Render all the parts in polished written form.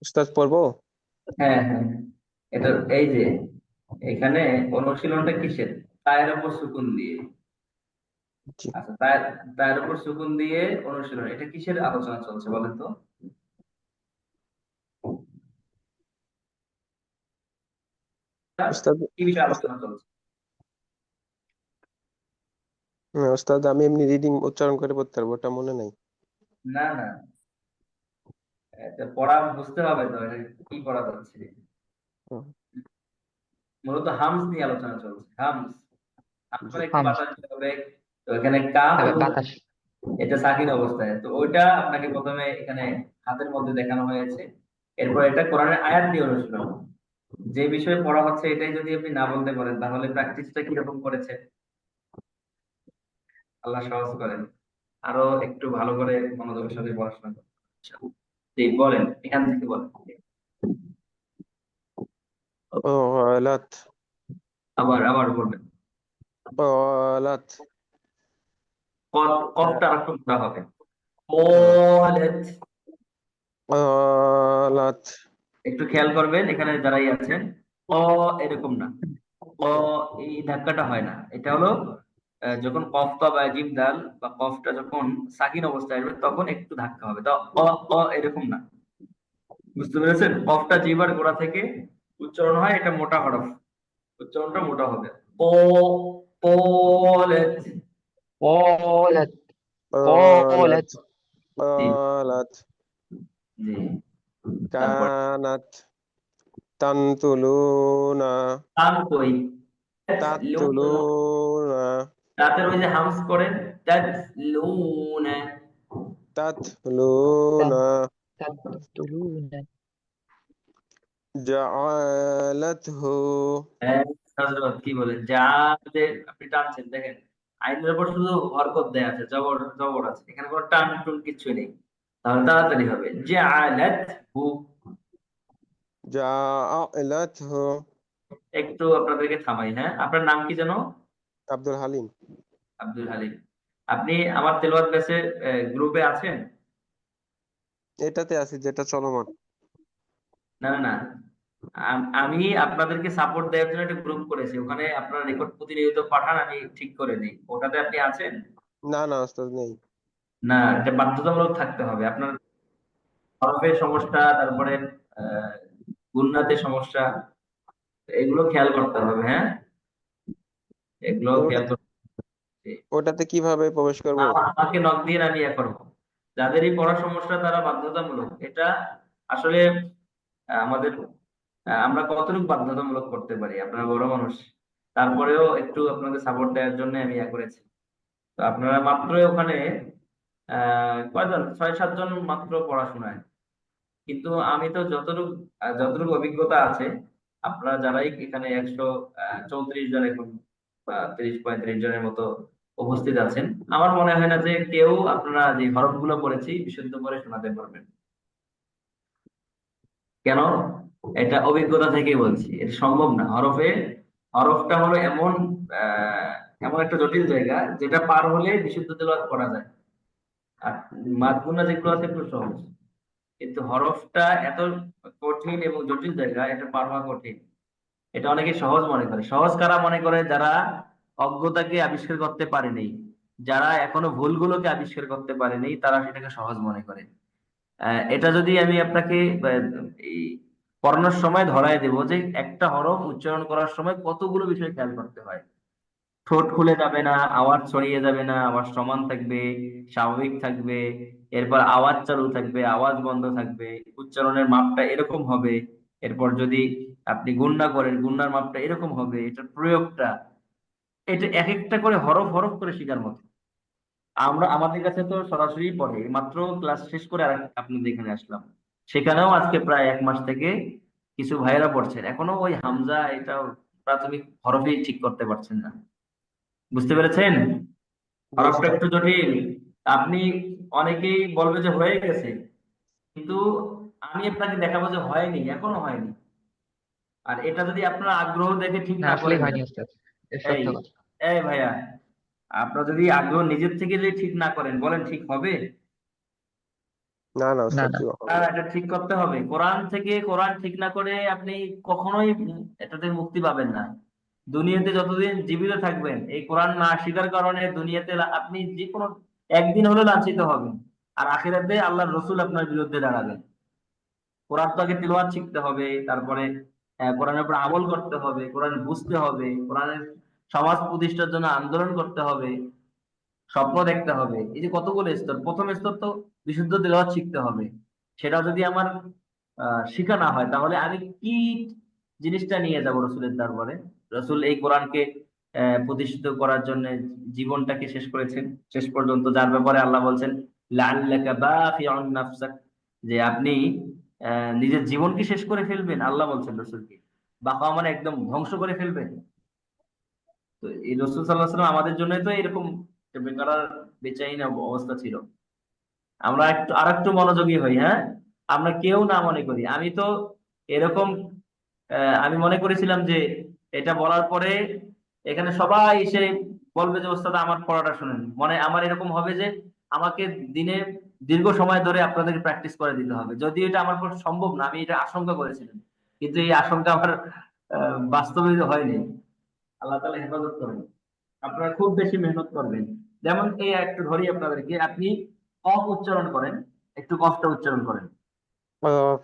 উস্তাদ পড়বো। হ্যাঁ হ্যাঁ, এটা এই যে এখানে অনুশীলনটা কিসের? তায়ের উপর সুকুন দিয়ে। জি। আচ্ছা, তায়ের উপর সুকুন দিয়ে অনুশীলন, এটা কিসের আলোচনা চলছে বলেন তো? উস্তাদ। কি বিষয়ে উস্তাদ, আলোচনা চলছে? উস্তাদ আমি এমনি রিডিং উচ্চারণ করে পড়তে পারবো, ওটা মনে নাই। না না, এটা পড়া বুঝতে হবে তো, এটা কি পড়া যাচ্ছে। হুম। মূলত হামস নিয়ে আলোচনা চলছে। হামস, হামস জি। মানে একটু হামস। বাতাস দিতে হবে। তো এখানে কাফ এবং বাতাস। এটা সাকিন অবস্থায়, তো ওইটা আপনাকে প্রথমে এখানে হাতের মধ্যে দেখানো হয়েছে। এরপর এটা কোরআনের আয়াত দিয়ে অনুশীলন। যে বিষয়ে পড়া হচ্ছে এটাই যদি আপনি না বলতে পারেন, তাহলে প্র্যাকটিসটা কিরকম করেছে? আল্লাহ সহজ করেন। আরো একটু ভালো করে মনোযোগের সাথে পড়াশোনা করুন। আচ্ছা, জি, বলেন, এখান থেকে বলেন। قالت আবার আবার বলবেন। قالت কফটা আর একটু মোটা হবে। آه. قالت। قالت একটু খেয়াল করবেন, এখানে যারাই আছেন, অ এরকম না। অ, এই ধাক্কাটা হয় না। এটা হলো যখন কফটা বা জিম দাল বা কফটা যখন সাকিন অবস্থায় আসবে তখন একটু ধাক্কা হবে। তো অ, অ এরকম না। বুঝতে পেরেছেন? কফটা জিহ্বার গোড়া থেকে উচ্চারণ হয়, এটা মোটা হরফ, উচ্চারণটা মোটা হবে। ও, পলেট। قالت. قالت قالت. জি قالت জি। তারপর كانت تنتلون টান কই? تتلون তাদের ওই যে হামস করেন, তাতলুনা। تتلون تقتلون. جعلته হ্যাঁ, হযরত কি বলেন যা, যে আপনি টানছেন দেখেন, আইনের উপর শুধু হরকত দেয়া আছে, জবর জবর আছে, এখানে কোনো টান টুন কিছু নেই। তাহলে তাড়াতাড়ি হবে। জাআলাত হু। جعلته একটু আপনাদেরকে থামাই, হ্যাঁ, আপনার নাম কি যেন? আব্দুল হালিম। আব্দুল হালিম। আপনি আমার তেলাওয়াত ব্যাচের গ্রুপে আছেন? এটাতে আছি যেটা চলমান। না না না, আমি আপনাদেরকে সাপোর্ট দেওয়ার জন্য একটা গ্রুপ করেছি, ওখানে আপনার রেকর্ড প্রতিনিয়ত পাঠান, আমি ঠিক করে দিই। ওটাতে আপনি আছেন? না না ওস্তাদ নেই। না, এটা বাধ্যতামূলক থাকতে হবে আপনার। হরফের সমস্যা, তারপরে আহ গুণনাতে সমস্যা, এগুলো খেয়াল করতে হবে, হ্যাঁ, এগুলো তো খেয়াল করতে হবে। ওটাতে কিভাবে প্রবেশ করব? আমাকে নক দিয়ে আমি ইয়ে করবো। যাদেরই পড়ার সমস্যা তারা বাধ্যতামূলক এটা আসলে আমাদের আমরা কতটুকু বাধ্যতামূলক করতে পারি, আপনারা বড় মানুষ, তারপরেও একটু আপনাদের সাপোর্ট দেওয়ার জন্য আমি ইয়ে করেছি। তো আপনারা মাত্র ওখানে কয়জন, 6-7 জন মাত্র পড়াশোনায়। কিন্তু আমি তো যতটুকু অভিজ্ঞতা আছে, আপনারা যারাই এখানে 134 জন এখন বা 30-35 জনের মতো উপস্থিত আছেন, আমার মনে হয় না যে কেউ আপনারা যে হরফ গুলো পড়েছি বিশুদ্ধ করে শোনাতে পারবেন। কেন? এটা অভিজ্ঞতা থেকে বলছি, এটা সম্ভব না। হরফটা হলো এমন আহ এমন একটা জটিল জায়গা যেটা পার হলে বিশুদ্ধ তেলাওয়াত করা যায়। আর মাদগুনা যেগুলো আছে একটু সহজ, কিন্তু হরফটা এত কঠিন এবং জটিল জায়গা, এটা পার হওয়া কঠিন। এটা অনেকে সহজ মনে করে। সহজ কারা মনে করে? যারা অজ্ঞতাকে আবিষ্কার করতে পারেনি, যারা এখনো ভুলগুলোকে আবিষ্কার করতে পারেনি, তারা সেটাকে সহজ মনে করে। এটা যদি আমি আপনাকে এই পড়ানোর সময় ধরায় দেবো যে একটা হরফ উচ্চারণ করার সময় কতগুলো বিষয় খেয়াল করতে হয়। ঠোঁট খুলে যাবে না, আওয়াজ ছড়িয়ে যাবে না, আওয়াজ সমান থাকবে, স্বাভাবিক থাকবে। এরপর আওয়াজ চালু থাকবে, আওয়াজ বন্ধ থাকবে, উচ্চারণের মাপটা এরকম হবে। এরপর যদি আপনি গুণনা করেন, গুণনার মাপটা এরকম হবে, এটার প্রয়োগটা, এটা এক একটা করে হরফ হরফ করে শেখার মতো। আমরা আমাদের কাছে তো সরাসরি পড়ে, মাত্র ক্লাস শেষ করে আর আপনাদের এখানে আসলাম। সেখানেও আজকে প্রায় 1 মাস থেকে কিছু ভাইয়েরা পড়ছেন, এখনো ওই হামজা এটা প্রাথমিক হরফই ঠিক করতে পারছেন না। বুঝতে পেরেছেন? জি হরফটা উস্তাদ। একটু জটিল। আপনি, অনেকেই বলবে যে হয়ে গেছে, কিন্তু আমি আপনাকে দেখাবো যে হয়নি, এখনো হয়নি। আর এটা যদি আপনার আগ্রহ দেখে ঠিক না, না আসলেই করেন, হয়নি ওস্তাদ, এটা এই সত্য কথা। এই ভাইয়া, আপনার যদি আগ্রহ নিজের থেকে যদি ঠিক না করেন, বলেন ঠিক হবে? না না না ওস্তাদ, না, জীবন হবে হ্যাঁ, না। এটা ঠিক করতে হবে। কোরআন থেকে, কোরআন ঠিক না করে আপনি কখনোই এটা থেকে মুক্তি পাবেন না। দুনিয়াতে যতদিন জীবিত থাকবেন, এই কোরআন না শিখার কারণে দুনিয়াতে আপনি যে কোনো একদিন হলেও লাঞ্ছিত হবেন। আর আখিরাতে আল্লাহর রসুল আপনার বিরুদ্ধে দাঁড়াবেন। কোরআন তো আগে তিলাওয়াত শিখতে হবে, তারপরে কোরআনের উপর আমল করতে হবে, কোরআন বুঝতে হবে, কোরআনের সমাজ প্রতিষ্ঠার জন্য আন্দোলন করতে হবে, স্বপ্ন দেখতে হবে। এই যে কতগুলো স্তর, প্রথম স্তর তো বিশুদ্ধ তেলাওয়াত শিখতে হবে। সেটা যদি আমার শিখা না হয়, তাহলে আমি কি জিনিসটা নিয়ে যাব রসুলের দরবারে? রসুল এই কোরআনকে প্রতিষ্ঠিত করার জন্য জীবনটাকে শেষ করেছেন শেষ পর্যন্ত, যার ব্যাপারে আল্লাহ বলছেন লাআল্লাকা বাখিউন নাফসাক, যে আপনি নিজের জীবনকে শেষ করে ফেলবেন। আল্লাহ বলছেন রসুলকে, বাঁকা মানে একদম ধ্বংস করে ফেলবেন। তো এই রসুল সাল্লাহ সাল্লাম আমাদের জন্য তো এরকম একটা বেকার বেচাইনা অবস্থা ছিল। আমরা একটু আর একটু মনোযোগী হই, হ্যাঁ। আমরা কেউ না মনে করি, আমি তো এরকম আমি মনে করেছিলাম যে এটা বলার পরে এখানে সবাই এসে বলবে যে ওস্তাদ আমার পড়াটা শুনেন, মনে আমার এরকম হবে যে আমাকে দিনে দীর্ঘ সময় ধরে আপনাদেরকে প্র্যাকটিস করে দিতে হবে। যদিও এটা আমার পক্ষে সম্ভব না, আমি এটা আশঙ্কা করেছিলাম, কিন্তু এই আশঙ্কা আমার বাস্তবায়িত হয়নি। আল্লাহ তাআলা হেফাজত করেন। আপনারা খুব বেশি মেহনত করবেন। যেমন এই একটু ধরি আপনাদেরকে, আপনি কফ উচ্চারণ করেন, একটু কফটা উচ্চারণ করেন। আহ,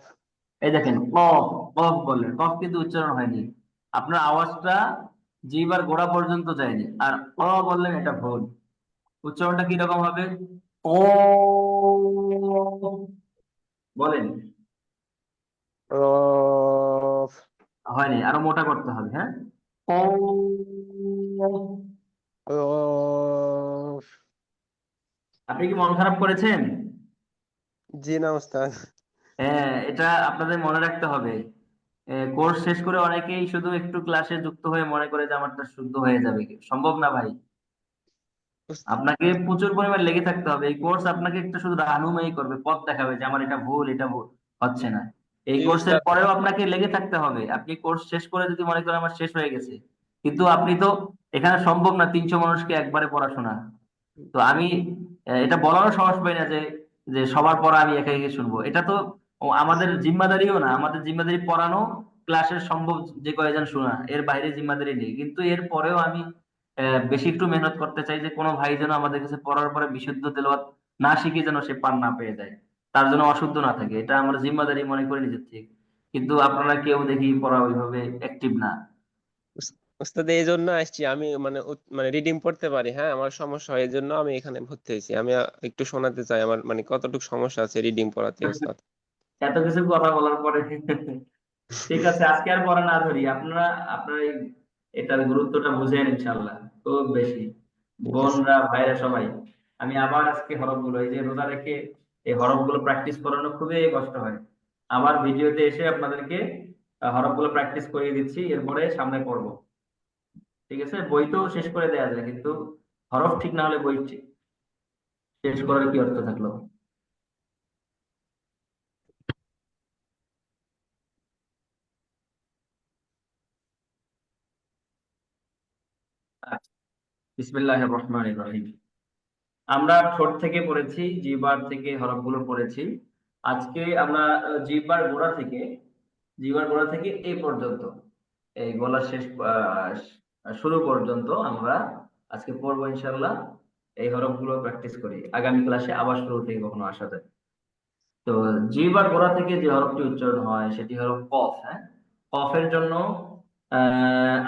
এই দেখেন, কফ, কফ বললেন, কফ কিন্তু উচ্চারণ হয়নি। আপনার আওয়াজটা জিহ্বার গোড়া পর্যন্ত যায়নি। আর বললেন, এটা ভুল। উচ্চারণটা কি রকম হবে? ও, বলেন। আহ, হয়নি, আরো মোটা করতে হবে, হ্যাঁ। ও, আহ, আপনি কি মন খারাপ করেছেন? জি না ওস্তাদ। হ্যাঁ, এটা আপনাদের মনে রাখতে হবে। কোর্স শেষ করে অনেকেই শুধু একটু ক্লাসে যুক্ত হয়ে মনে করে যে আমারটা শুদ্ধ হয়ে যাবে, সম্ভব না ভাই। আপনাকে প্রচুর পরিমাণ লেগে থাকতে হবে। এই কোর্স আপনাকে একটা শুধু রাহনুমাই করবে, পথ দেখাবে যে আমার এটা ভুল, এটা ভুল হচ্ছে না। এই জি কোর্সের ওস্তাদ। পরেও আপনাকে লেগে থাকতে হবে। আপনি কোর্স শেষ করে যদি মনে করেন আমার শেষ হয়ে গেছে, কিন্তু আপনি তো, এখানে সম্ভব না 300 মানুষকে একবারে পড়াশোনা। তো আমি এটা বলারও সাহস পাই না যে যে সবার পড়া আমি একা একা শুনবো। এটা তো আমাদের জিম্মাদারিও না। আমাদের জিম্মাদারি পড়ানো, ক্লাসের সম্ভব যে কয়েকজন শোনা, এর বাইরে জিম্মাদারি নেই। কিন্তু এর পরেও আমি বেশি একটু মেহনত করতে চাই যে কোনো ভাই যেন আমাদের কাছে পড়ার পরে বিশুদ্ধ তেলাওয়াত না শিখে যেন সে পার না পেয়ে যায়, তার জন্য অশুদ্ধ না থাকে। এটা আমরা জিম্মাদারি মনে করি নিজের থেকে। কিন্তু আপনারা কেউ দেখি পড়া ওইভাবে অ্যাক্টিভ না। ওস্তাদ এই জন্য আসছি আমি, মানে মানে রিডিং পড়তে পারি, হ্যাঁ, আমার সমস্যা হয়, এই জন্য আমি এখানে ভর্তি হয়েছি। আমি একটু শোনাতে চাই আমার মানে কতটুকু সমস্যা আছে রিডিং পড়াতে ওস্তাদ। এত কিছু কথা বলার পরে ঠিক আছে, আজকে আর পড়া না ধরি। আপনারা আপনার এটার গুরুত্বটা বুঝেন ইনশাল্লাহ, খুব বেশি। ঠিক আছে। বোনরা, ভাইরা, সবাই। আমি আবার আজকে হরফগুলো, এই যে রোজা রেখে এই হরফগুলো প্র্যাকটিস করানো খুবই কষ্ট হয়। আবার ভিডিওতে এসে আপনাদেরকে হরফগুলো প্র্যাকটিস করিয়ে দিচ্ছি, এরপরে সামনে পড়বো। ঠিক আছে, বই তো শেষ করে দেওয়া যায়, কিন্তু হরফ ঠিক না হলে বই শেষ করার কি অর্থ থাকলো? আচ্ছা, বিসমিল্লাহির রহমানির রহিম। আমরা ঠোঁট থেকে পড়েছি, জিহ্বার থেকে হরফগুলো পড়েছি। আজকে আমরা জিহ্বার গোড়া থেকে এই পর্যন্ত, এই গলার শেষ শুরু পর্যন্ত আমরা আজকে পড়বো ইনশাল্লাহ। এই হরফগুলো প্র্যাকটিস করি, আগামী ক্লাসে আবার শুরু থেকে কখনো আসা যায়। তো জিহ্বার গোড়া থেকে যে হরফটি উচ্চারণ হয় সেটি হলো কফ, হ্যাঁ। কফের জন্য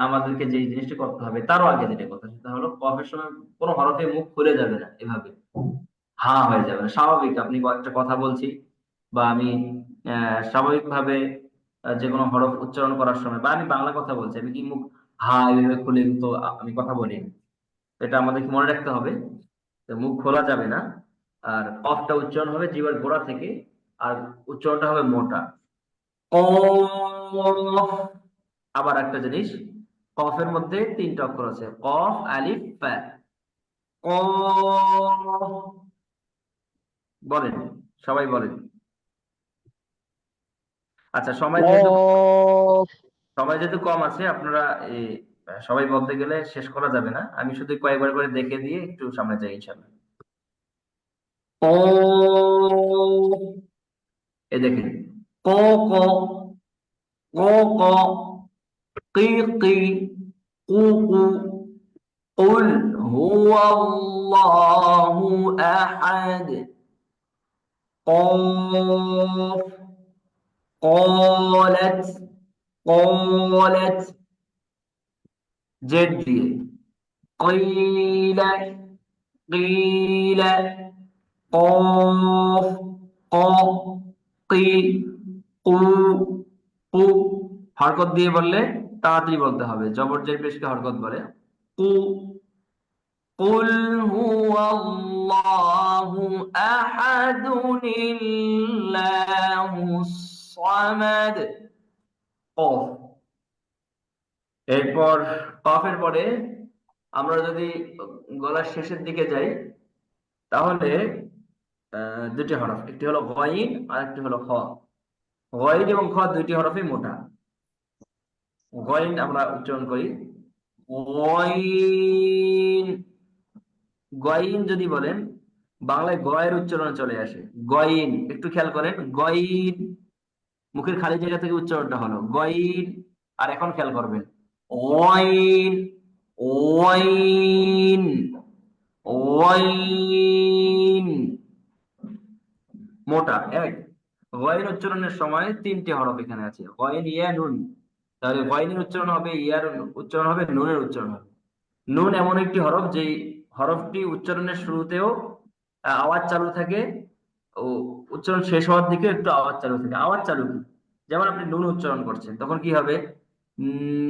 আমাদেরকে যে জিনিসটি করতে হবে, তারও আগে যেটা কথা, সেটা হলো কফের সময় কোনো হরফে মুখ খুলে যাবে না, এভাবে হা হয়ে যাবে না। স্বাভাবিক আপনি একটা কথা বলছি, বা আমি স্বাভাবিকভাবে যে কোনো হরফ উচ্চারণ করার সময়, বা আমি বাংলা কথা বলছি, আমি কি মুখ হা এইভাবে খুলে তো আমি কথা বলি? এটা আমাদেরকে মনে রাখতে হবে, যে মুখ খোলা যাবে না। আর কফটা উচ্চারণ হবে জিহ্বার গোড়া থেকে, আর উচ্চারণটা হবে মোটা। কফ। আবার একটা জিনিস, কফের মধ্যে তিনটা অক্ষর আছে, কফ, আলিফ, ফা। কফ। বলেন, সবাই বলেন। আচ্ছা, কফ। সময় যেহেতু কম আছে, আপনারা এই সবাই বলতে গেলে শেষ করা যাবে না। আমি শুধু কয়েকবার করে দেখে দিয়ে একটু সামনে যাই ইনশাল্লাহ। কফ, এই দেখেন, ক ক, ক ক, কি কি, কু কু, قل هو الله أحد، قاف، قالت، قالت জেড দিয়ে, قيل، قيل، قاف، ق، قي، قو، قু, হরকত দিয়ে বললে তাড়াতাড়ি বলতে হবে, জবর জের পেশকে হরকত বলে। কু, قل هو الله أحد الله الصمد، قاف। এরপর কফের পরে আমরা যদি গলার শেষের দিকে যাই, তাহলে দুটি হরফ, একটি হলো গইন আর একটি হলো খ। গইন এবং খ দুইটি হরফই মোটা। গইন আমরা উচ্চারণ করি গইন। গইন যদি বলেন, বাংলায় গয়ের উচ্চারণে চলে আসে গইন। একটু খেয়াল করেন, গইন, মুখের খালি জায়গা থেকে উচ্চারণটা হলো গইন। আর এখন খেয়াল করবেন, ওয়াইন, ওয়াইন, ওয়াইন, মোটা এক। গয়ের উচ্চারণের সময় তিনটি হরফ এখানে আছে, গয়েন, ইয়া, নুন। তাহলে গয়েনের উচ্চারণ হবে, ইয়ার উচ্চারণ হবে, নুনের উচ্চারণ হবে। নুন এমন একটি হরফ যেই হরফটি উচ্চারণের শুরুতেও আওয়াজ চালু থাকে, ও উচ্চারণ শেষ হওয়ার দিকে একটু আওয়াজ চালু থাকে। আওয়াজ চালু কি? যেমন আপনি নুন উচ্চারণ করছেন, তখন কি হবে?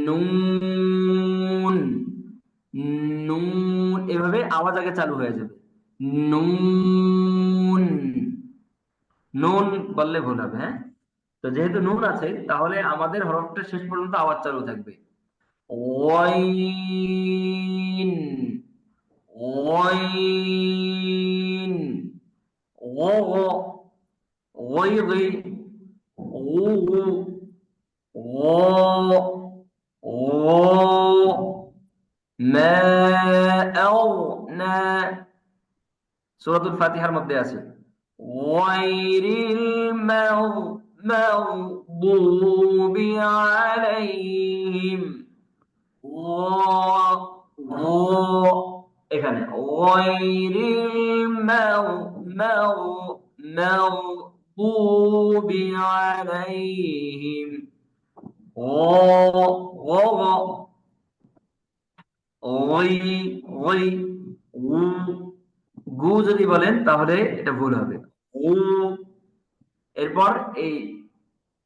নুন, নুন, এভাবে আওয়াজ আগে চালু হয়ে যাবে। নুন, নুন বললে ভুল হবে, হ্যাঁ। তো যেহেতু নুন আছে, তাহলে আমাদের হরফটা শেষ পর্যন্ত আওয়াজ চালু থাকবে। ওয়াইন, ওয়াইন, ও, ওয়াইগি, ও, ও, ও, মা, আওনা, সূরাতুল ফাতিহার মধ্যে আছে ওয়াইরিল মাগদুবি আলাইহিম, ও, এখানে ওয়াইরিল মাগদুবি আলাইহিম, ও, ও, ওই, ওই, উ, গু যদি বলেন তাহলে এটা ভুল হবে, উ। এরপর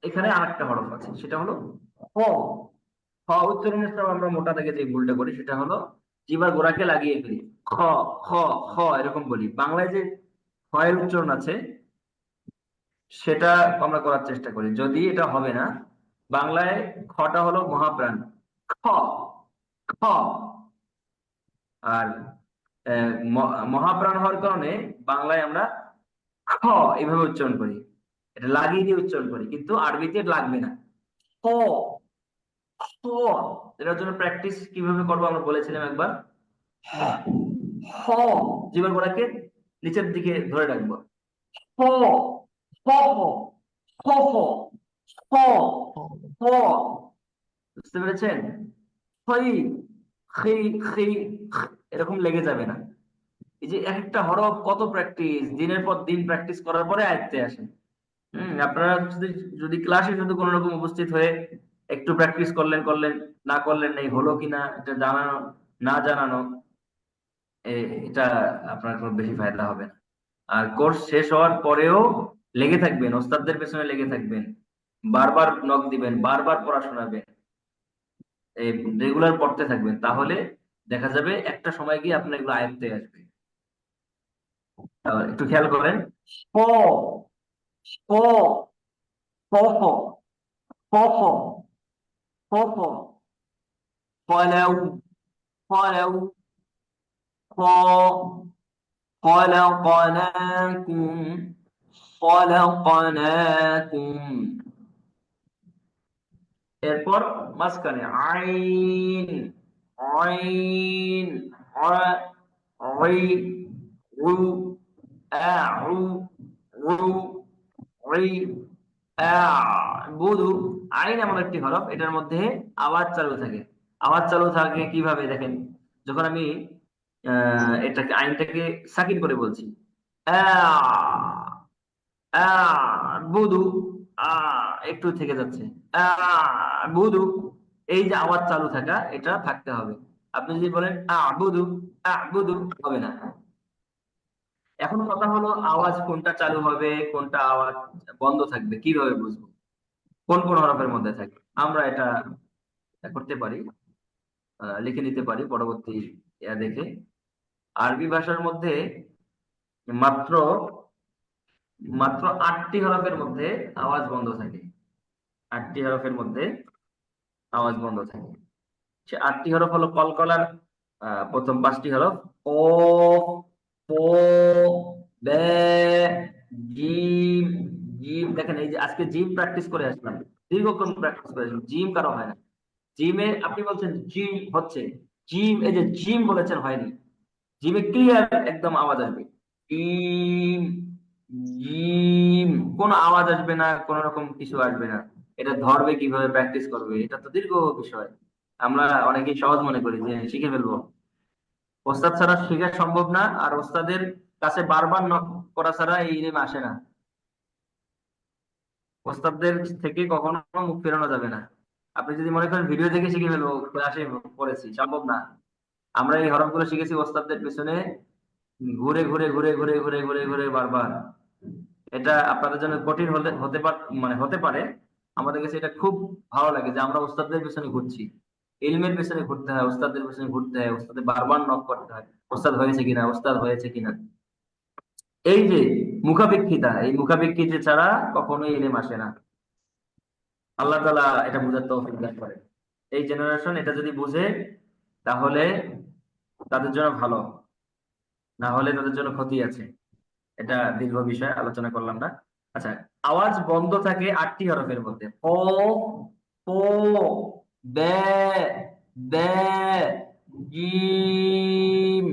এখানে আরেকটা হরফ আছে, সেটা হলো খ। খ উচ্চারণের সময় আমরা মোটা থেকে যে ভুলটা করি, সেটা হলো জিহ্বার গোড়াকে লাগিয়ে ফেলি, খ, খ, খ এরকম বলি। বাংলায় যে খ এর উচ্চারণ আছে, সেটা আমরা করার চেষ্টা করি। যদি এটা হবে না, বাংলায় খটা হলো মহাপ্রাণ, খ, খ। আর মহাপ্রাণ হওয়ার কারণে বাংলায় আমরা খ এভাবে উচ্চারণ করি, এটা লাগিয়ে দিয়ে উচ্চারণ করি, কিন্তু আরবিতে লাগবে না, খ, খ। এটার জন্য প্র্যাকটিস কিভাবে করবো আমরা বলেছিলাম একবার। হ, জীবন গোড়াকে নিচের দিকে ধরে রাখবো, হ, হ, হ, হ, হ, হ। বুঝতে পেরেছেন? হই, খি, খি, এরকম লেগে যাবে না। এই যে এক একটা হরফ কত প্র্যাকটিস, দিনের পর দিন প্র্যাকটিস করার পরে আয়ত্তে আসে। আপনারা যদি যদি ক্লাসে শুধু কোনো রকম উপস্থিত হয়ে একটু প্র্যাকটিস করলেন করলেন, না করলেন নেই, হলো কিনা এটা জানানো, না জানানো, এটা আপনার কোনো বেশি ফায়দা হবে না। আর কোর্স শেষ হওয়ার পরেও লেগে থাকবেন, ওস্তাদদের পেছনে লেগে থাকবেন, বারবার নক দিবেন, বারবার পড়া শোনাবেন, রেগুলার পড়তে থাকবেন, তাহলে দেখা যাবে একটা সময় গিয়ে আপনার এগুলো আয়ত্তে আসবে। একটু খেয়াল করেন, প, প, প, প, প, প, فلو، فلو، خ، خلقناكم، خلقناكم। এরপর মাঝখানে আইন, আইন, আ, আই, উ, আউ উ ই আ'বুদু। আইন এমন একটি হরফ, এটার মধ্যে আওয়াজ চালু থাকে। আওয়াজ চালু থাকে কিভাবে দেখেন, যখন আমি এটাকে আইনটাকে সাকিন করে বলছি, আ আ'বুদু, আ একটু থেকে যাচ্ছে, আ'বুদু, এই যে আওয়াজ চালু থাকা, এটা থাকতে হবে। আপনি যদি বলেন আ'বুদু, আ'বুদু, হবে না। এখন কথা হলো আওয়াজ কোনটা চালু হবে, কোনটা আওয়াজ বন্ধ থাকবে, কিভাবে বুঝবো কোন কোন হরফের মধ্যে থাকে? আমরা এটা করতে পারি, লিখে নিতে পারি পরবর্তী দেখে। আরবি ভাষার মধ্যে মাত্র মাত্র 8টি হরফের মধ্যে আওয়াজ বন্ধ থাকে। 8টি হরফের মধ্যে আওয়াজ বন্ধ থাকে। সে 8টি হরফ হলো কলকলার প্রথম 5টি হরফ, ও, ও, বে, জিম। জিম দেখেন, এই যে আজকে জিম প্র্যাকটিস করে আসলাম, দীর্ঘক্ষণ প্র্যাকটিস করে আসলাম, জিম কারো হয় না। জিমে আপনি বলছেন জিম হচ্ছে, জিম, এই যে জিম বলেছেন হয়নি। জিমে ক্লিয়ার একদম আওয়াজ আসবে, জিম, জিম, কোনো আওয়াজ আসবে না, কোন রকম কিছু আসবে না। এটা ধরবে কিভাবে, প্র্যাকটিস করবে, এটা তো দীর্ঘ বিষয়। আমরা অনেকেই সহজ মনে করি যে শিখে ফেলবো, ওস্তাদ ছাড়া শেখা সম্ভব না। আর ওস্তাদের কাছে বারবার নক করা ছাড়া এই ইলম আসে না। ওস্তাদদের থেকে কখনো মুখ ফেরানো যাবে না। আপনি যদি মনে করেন ভিডিও দেখে শিখে ফেলবো, ক্লাসে পড়েছি, সম্ভব না। আমরা এই হরফগুলো শিখেছি ওস্তাদদের পেছনে ঘুরে ঘুরে ঘুরে ঘুরে ঘুরে ঘুরে ঘুরে বারবার। এটা আপনাদের জন্য কঠিন হতে পারে। আমাদের কাছে এটা খুব ভালো লাগে যে আমরা ওস্তাদদের পেছনে ঘুরছি। ইলমের পেছনে ঘুরতে হয়, ওস্তাদদের পেছনে ঘুরতে হয়, ওস্তাদের বারবার নক করতে হয়, ওস্তাদ হয়েছে কিনা, ওস্তাদ হয়েছে কিনা। এই যে মুখাপেক্ষিতা, এই মুখাপেক্ষিতা ছাড়া কখনোই ইলম আসে না। আল্লাহ তাআলা এটা বুঝার তৌফিক দান করেন। এই জেনারেশন এটা যদি বুঝে, তাহলে তাদের জন্য ভালো, না হলে তাদের জন্য ক্ষতি আছে। এটা দীর্ঘ বিষয়, আলোচনা করলাম না। আচ্ছা, আওয়াজ বন্ধ থাকে 8টি হরফের মধ্যে, ও, ও, বে, বে, জিম,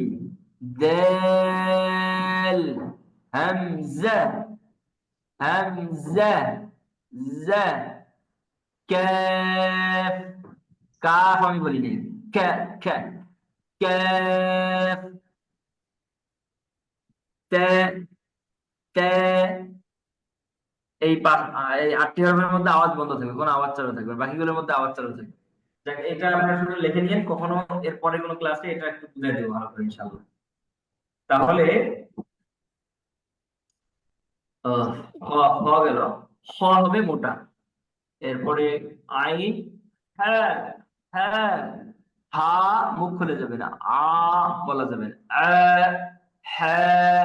দেল, হামজা, হামজা, জা, কাফ। কাফ আমি বলিনি, কা, কা, কাফ, তা, তা। এই 8টি হরফের মধ্যে আওয়াজ বন্ধ থাকবে, কোনো আওয়াজ চালু থাকবে না। বাকিগুলোর মধ্যে আওয়াজ চালু থাকবে। যাক, এটা আপনারা শুধু লিখে নিয়েন, কখনো এর পরে কোনো ক্লাসে এটা একটু বুঝাই দেবো ভালো করে ইনশাআল্লাহ। তাহলে হ, হ গেল, হ হবে মোটা। এরপরে আইন, হ্যাঁ, হ্যাঁ, হা মুখ খুলে যাবে না, আ বলা যাবে না, হ্যাঁ,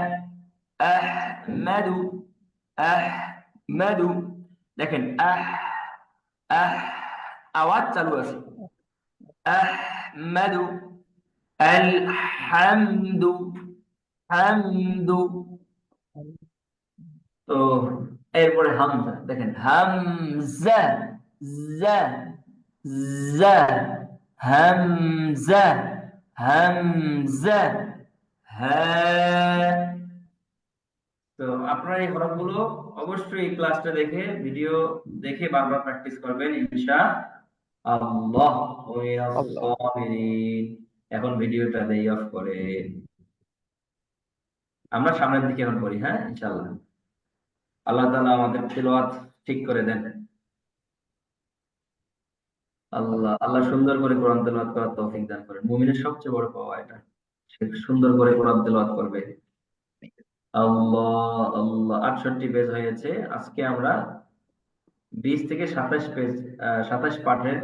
আহমাদু, আহমাদু। দেখেন, আহ আওয়াজ চালু আছে, আহমাদু, আল হামদু, হামদু। তো এরপরে হামজা, দেখেন, হামজা, জা, জা, হামজা, হামজা, হ্যাঁ। তো আপনারা এই হরফগুলো অবশ্যই ক্লাসটা দেখে, ভিডিও দেখে বারবার প্র্যাকটিস করবেন ইনশাআল্লাহ। আল্লাহ। এখন ভিডিওটা দেই অফ করে, আমরা সামনের দিকে এখন পড়ি, হ্যাঁ ইনশাআল্লাহ। আল্লাহ তাআলা আমাদের তিলাওয়াত ঠিক করে দেন। আল্লাহ আল্লাহ সুন্দর করে কোরআন তেলাওয়াত করার তৌফিক দান করেন। মুমিনের সবচেয়ে বড় পাওয়া এটা, সে সুন্দর করে কোরআন তেলাওয়াত করবে। আল্লাহ, আল্লাহ। 68 পেজ হয়েছে। আজকে আমরা 20 থেকে 27 পেজ, 27 পাঠের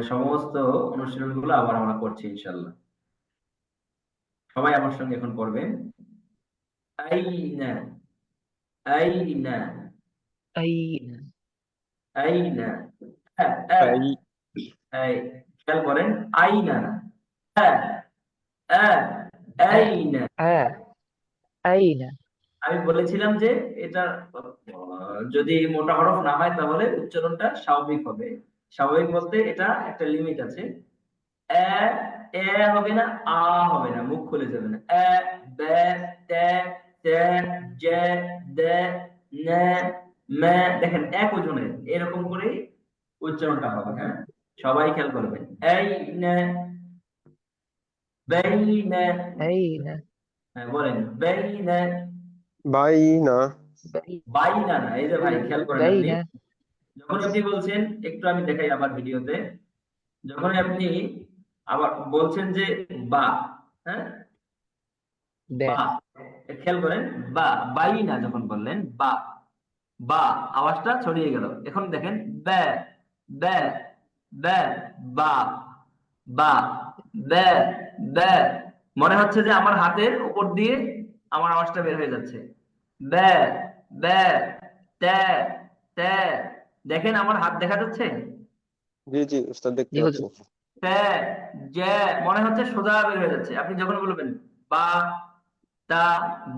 সমস্ত অনুশীলনগুলো আবার আমরা করছি ইনশাআল্লাহ। সবাই আমার সঙ্গে এখন পড়বেন। আইনা, আইনা, أين আইনা, এই এই খেয়াল করেন, আইনা না, আইনা। أين আমি বলেছিলাম যে এটা যদি মোটা হরফ না হয় তাহলে উচ্চারণটা স্বাভাবিক হবে। স্বাভাবিক বলতে এটা একটা লিমিট আছে। এ, এ হবে না, আ হবে না, মুখ খুলে যাবে না, এ, বে, তে, তে, জে, দে, নে, মে, দেখেন এক ওজনের এরকম করে উচ্চারণটা হবে। হ্যাঁ, সবাই খেয়াল করবেন। এই নে, বেইনে, أين হ্যাঁ বলেন বেইনে, বাইনা। بين বাইনা না। এই যে ভাই খেয়াল করেন আপনি, بين যখন আপনি বলছেন, একটু আমি দেখাই আবার ভিডিওতে, যখন আপনি আবার বলছেন যে বা, হ্যাঁ با বা, খেয়াল করেন, বা, বাইনা যখন বললেন বা, বা আওয়াজটা ছড়িয়ে গেল। এখন দেখেন বে, বে, বে, বা, বা, বে, বে, মনে হচ্ছে যে আমার হাতের উপর দিয়ে আমার আওয়াজটা বের হয়ে যাচ্ছে। বে, বে, তে, তে, দেখেন আমার হাত দেখা যাচ্ছে। জি জি উস্তাদ, দেখতে জি পাচ্ছি। হুজুর। তে, যে, মনে হচ্ছে সোজা বের হয়ে যাচ্ছে। আপনি যখন বলবেন বা, তা,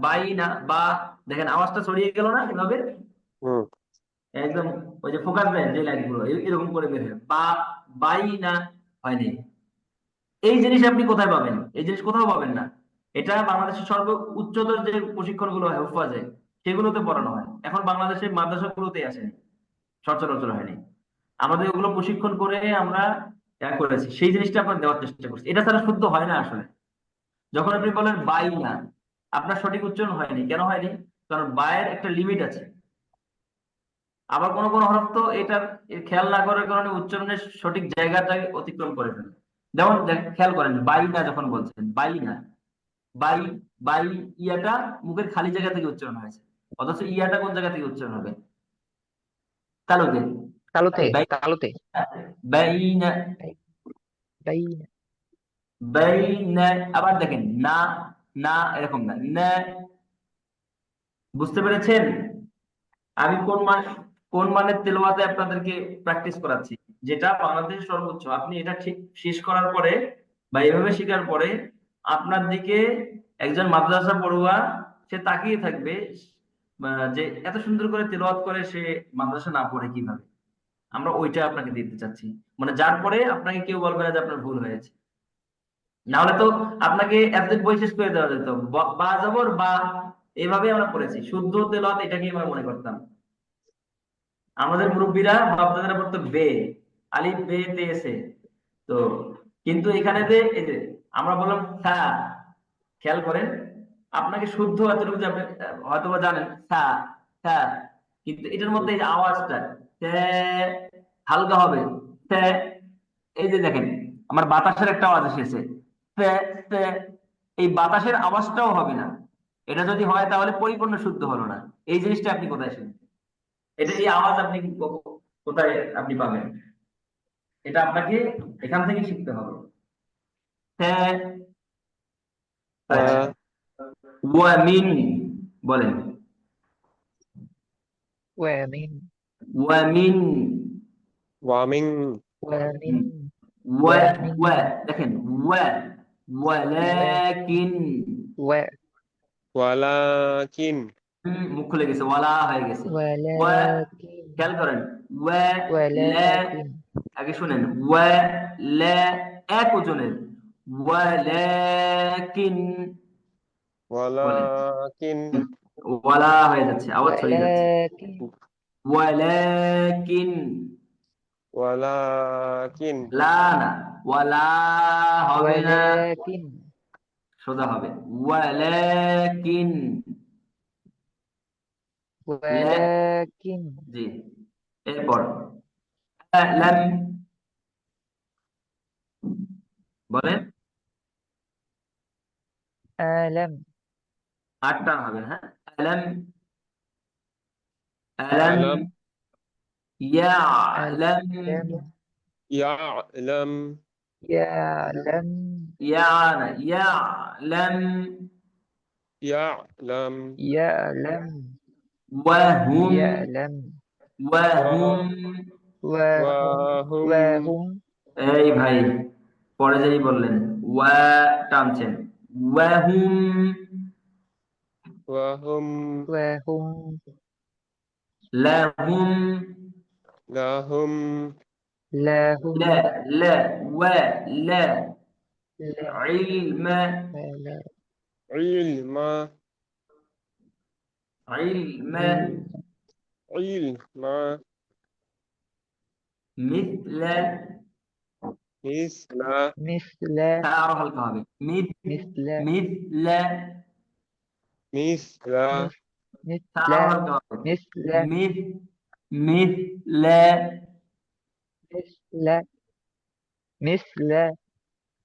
বাইনা, বা, দেখেন আওয়াজটা ছড়িয়ে গেল না এভাবে, হুম। একদম ওই যে ফোকাস দেন যে লাইন গুলো এরকম করে বের হয়। বা, বাইনা হয়নি। এই জিনিস আপনি কোথায় পাবেন? এই জিনিস কোথাও পাবেন না। এটা বাংলাদেশের সর্ব উচ্চতর যে প্রশিক্ষণ গুলো হয় হুফাজে, সেগুলোতে পড়ানো হয়। এখন বাংলাদেশের মাদ্রাসাগুলোতে আসেনি, সচরাচর হয়নি। আমাদের ওগুলো প্রশিক্ষণ করে আমরা করেছি, সেই জিনিসটা আপনার দেওয়ার চেষ্টা করছি। এটা ছাড়া শুদ্ধ হয় না আসলে। যখন আপনি বলেন বাই না, আপনার সঠিক উচ্চারণ হয়নি। কেন হয়নি? কারণ বায়ের একটা লিমিট আছে। আবার কোন কোন হরফ তো এটার খেয়াল না করার কারণে উচ্চারণের সঠিক জায়গাটাকে অতিক্রম করে ফেলে। যেমন খেয়াল করেন বাই না যখন বলছেন, বাই না, বাই, বাই, ইয়াটা মুখের খালি জায়গা থেকে উচ্চারণ হয়েছে, অথচ ইয়াটা কোন জায়গা থেকে উচ্চারণ হবে? তালুতে, তালুতে বাই, তালুতে বাইনা, بين বাইনা। আবার দেখেন না, না এরকম না, না। বুঝতে পেরেছেন আমি কোন মানের তেলাওয়াতে আপনাদেরকে প্র্যাকটিস করাচ্ছি? যেটা বাংলাদেশের সর্বোচ্চ। আপনি এটা ঠিক শেষ করার পরে বা এভাবে শেখার পরে আপনার দিকে একজন মাদ্রাসা পড়ুয়া সে তাকিয়ে থাকবে, যে এত সুন্দর করে তেলাওয়াত করে সে মাদ্রাসা না পড়ে কিভাবে। আমরা ওইটা আপনাকে দিতে চাচ্ছি, মানে যার পরে আপনাকে কেউ বলবে না যে আপনার ভুল হয়েছে। না হলে তো আপনাকে এতদিন বই শেষ করে দেওয়া যেত। বা জবর বা, এভাবে আমরা পড়েছি শুদ্ধ তেলাওয়াত, এটাকেই আমরা মনে করতাম। আমাদের মুরব্বীরা বাপদাদারা পড়তো বে, আলিফ বে তে সে। তো কিন্তু এখানে যে এই যে আমরা বললাম সা, খেয়াল করেন, আপনাকে শুদ্ধ এতটুকু যাবে, হয়তো বা জানেন সা, সা, কিন্তু এটার মধ্যে এই যে আওয়াজটা তে, হালকা হবে তে। এই যে দেখেন আমার বাতাসের একটা আওয়াজ এসেছে তে, তে, এই বাতাসের আওয়াজটাও হবে না। এটা যদি হয় তাহলে পরিপূর্ণ শুদ্ধ হলো না। এই জিনিসটা আপনি কোথায় শুনবেন? এটা এই আওয়াজ আপনি কোথায় আপনি পাবেন? এটা আপনাকে এখান থেকে শিখতে হবে। হ্যাঁ, আচ্ছা। আহ, ওয়ামিন বলেন, ومن ওয়ামিন, ওয়ামিং। ومن ওয়া, ومن ওয়া, দেখেন ওয়া, و ওয়ালাকিন, و ওয়ালাকিন। মুখ খুলে গেছে, ওয়ালা হয়ে গেছে। ওয়া, ولكن খেয়াল করেন, ওয়া, লা, ولكن আগে শুনেন, ওয়া, লা, এক ওজনের, ওয়ালাকিন বলেন। ওয়ালাকিন। ওয়ালা হয়ে যাচ্ছে, আওয়াজ ছড়িয়ে যাচ্ছে। ولكن ওয়ালাকিন, ওয়ালাকিন। লা না, ওয়ালা হবে না, ولكن সোজা হবে ওয়ালাকিন, লা, ولكن জি। এরপর লাম বলেন, ألم আটটা হবে। হ্যাঁ, আলাম, আলাম, আলাম ইয়ালাম, ألم ইয়ালাম। يعلم ইয়ানা, ইয়ালাম, ইয়ালাম। يعلم ওয়াহুম, يعلم ওয়াহুম। وهم ওয়াহুম। وهم এই ভাই পরে যেই বললেন ওয়া টানছেন, ওয়াহুম, ওয়াহুম وهم লাহুম, লাহুম লা, لهم লা, ওয়া, লা, لا ইলমা, ولا ইলমা علم علم مثل مثل مثل আরো হালকা হবে مثل مثل مثل مثل আরো হালকা হবে مثل مثل مثل مثل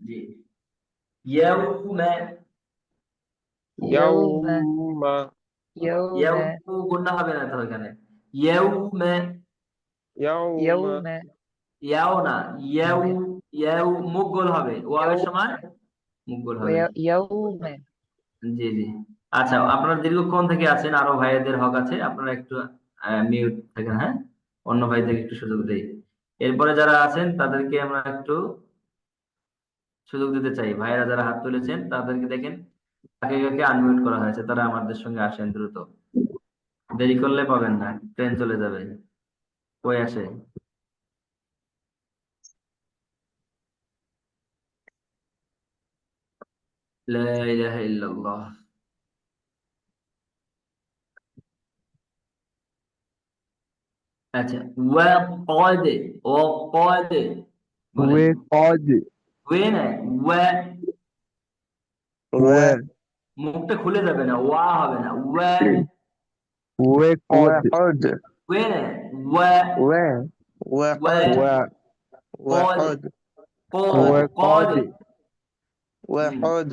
জি يوم يوم يوم يوم يوم গুণা হবে না তো এখানে يوم يوم يوم ইয়াও না ইয়াও মুখ গোল হবে ওয়াওয়ের يوم সময় মুখ গোল হবে يوم জি জি আচ্ছা আপনারা দীর্ঘক্ষণ থেকে আছেন আরো ভাইদের হক আছে আপনারা একটু মিউট থাকেন হ্যাঁ অন্য ভাইদের একটু সুযোগ দেই এরপরে যারা আছেন তাদেরকে আমরা একটু সুযোগ দিতে চাই ভাইরা যারা হাত তুলেছেন তাদেরকে দেখেন কাকে কাকে আনমিউট করা হয়েছে তারা আমাদের সঙ্গে আসেন দ্রুত দেরি করলে পাবেন না ট্রেন চলে যাবে কই আসে লা ইলাহা ইল্লাল্লাহ আচ্ছা ওয়াকাদ ওয়াকাদ বলেন وقد ওয়ে না ওয়া و মুখটা খুলে যাবে না ওয়া হবে না ওয়া وقد وقد ওয়ে না ওয়া و ওয়া وقد قاد وقد قاد وقد وقد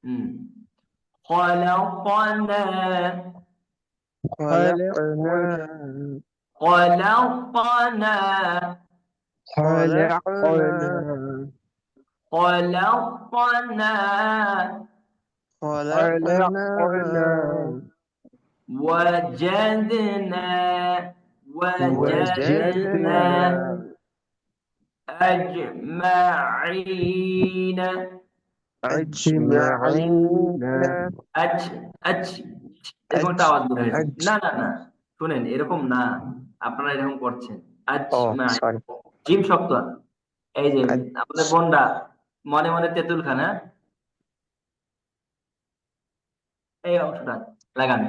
হুম خلقنا خلقنا خلقنا خلقنا خلقنا خلقنا خلقنا وجدنا وجدنا وجدنا أجمعين أجمعين আজ আজ এরকম একটা আওয়াজ বের হয়েছে أج না না না শুনেন এরকম না আপনারা এরকম করছেন আজ oh sorry জিম শক্ত এই যে أج আমাদের বোনরা মনে মনে তেঁতুল খান হ্যাঁ এই অংশটা লাগান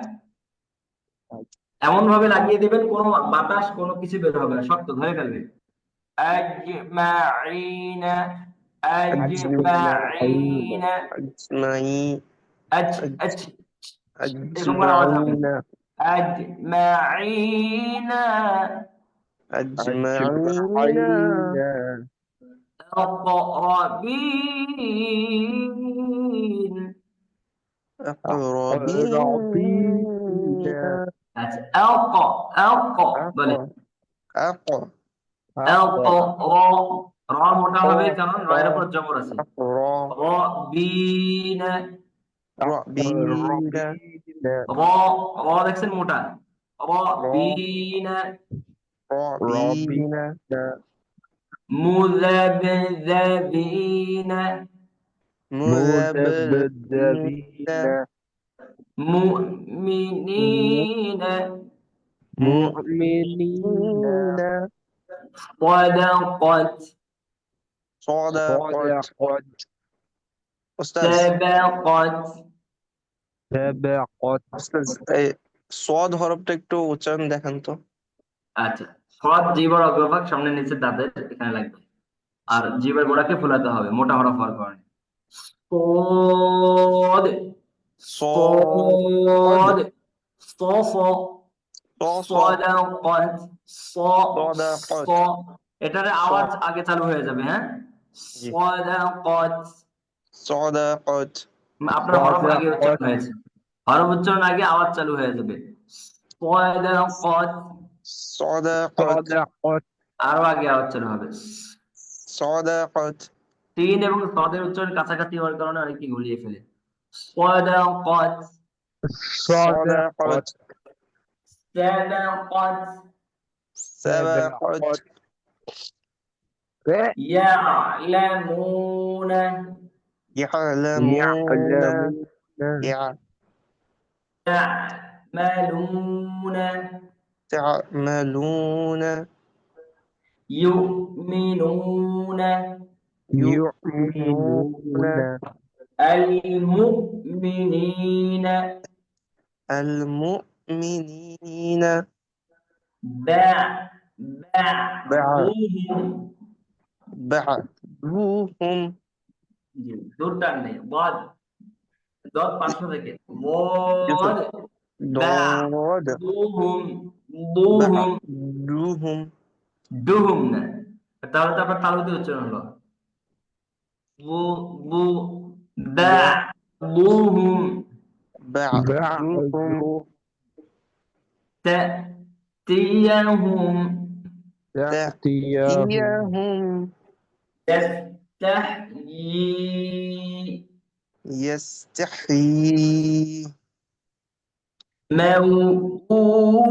এমন ভাবে লাগিয়ে দিবেন কোনো বাতাস কোনো কিছু বের হবে না শক্ত ধরে ফেলবে أجمعين أجمعين أجمعين أجمعين আজ أج আজ এরকম করে আওয়াজ হবে أجمعين أجمعين أجمعين أجمعين أقربين أقربين أقربين আচ্ছা ألق বলে أق أق ألق র র মোটা হবে কারণ র এর উপর জবর আছে أقرأ রবিন ربين র র দেখছেন মোটা রবিন ربين মুযাবযাবিন مذبذبين মুমিনিন مؤمنين صدقت صدقت صدقت أستاذ سبقت سبقت أستاذ এই صاد হরফটা একটু উচ্চারণ দেখান তো আচ্ছা সৎ জিহ্বার অগ্রভাগ সামনে নিচে দাঁতের এখানে লাগবে আর জিহ্বার গোড়াকে ফোলাতে হবে মোটা হরফ হওয়ার কারণে صاد صاد صاد صف صف صدقت ص صدقت ص এটার আওয়াজ আগে চালু হয়ে যাবে হ্যাঁ জি صدقت صدقت আপনার হরফ আগে صدقت উচ্চারণ হয়েছে হরফ উচ্চারণ আগে আওয়াজ চালু হয়ে যাবে صدقت صدقت صدقت আরো আগে আওয়াজ চালু হবে صدقت তিন এবং সদের উচ্চারণ কাছাকাছি হওয়ার কারণে অনেকে গুলিয়ে ফেলে صدقت صدقت سبقت سبقت يعلمون يعلمون يعلمون يعملون تعملون يؤمنون يؤمنون المؤمنين المؤمنين বা بعث বা'দুহুম بعثوهم জি দূর টান নেই বদ দত পার্শ্ব থেকে বদ ضاد বা'দুহুম দুহুম بعثوهم দুহুম না তাহলে তো আপনার তালুতে উচ্চারণ হলো বু বু বা'দুহুম بعثوهم تأتيهم تأتيهم تستحيي يستحيي موءودة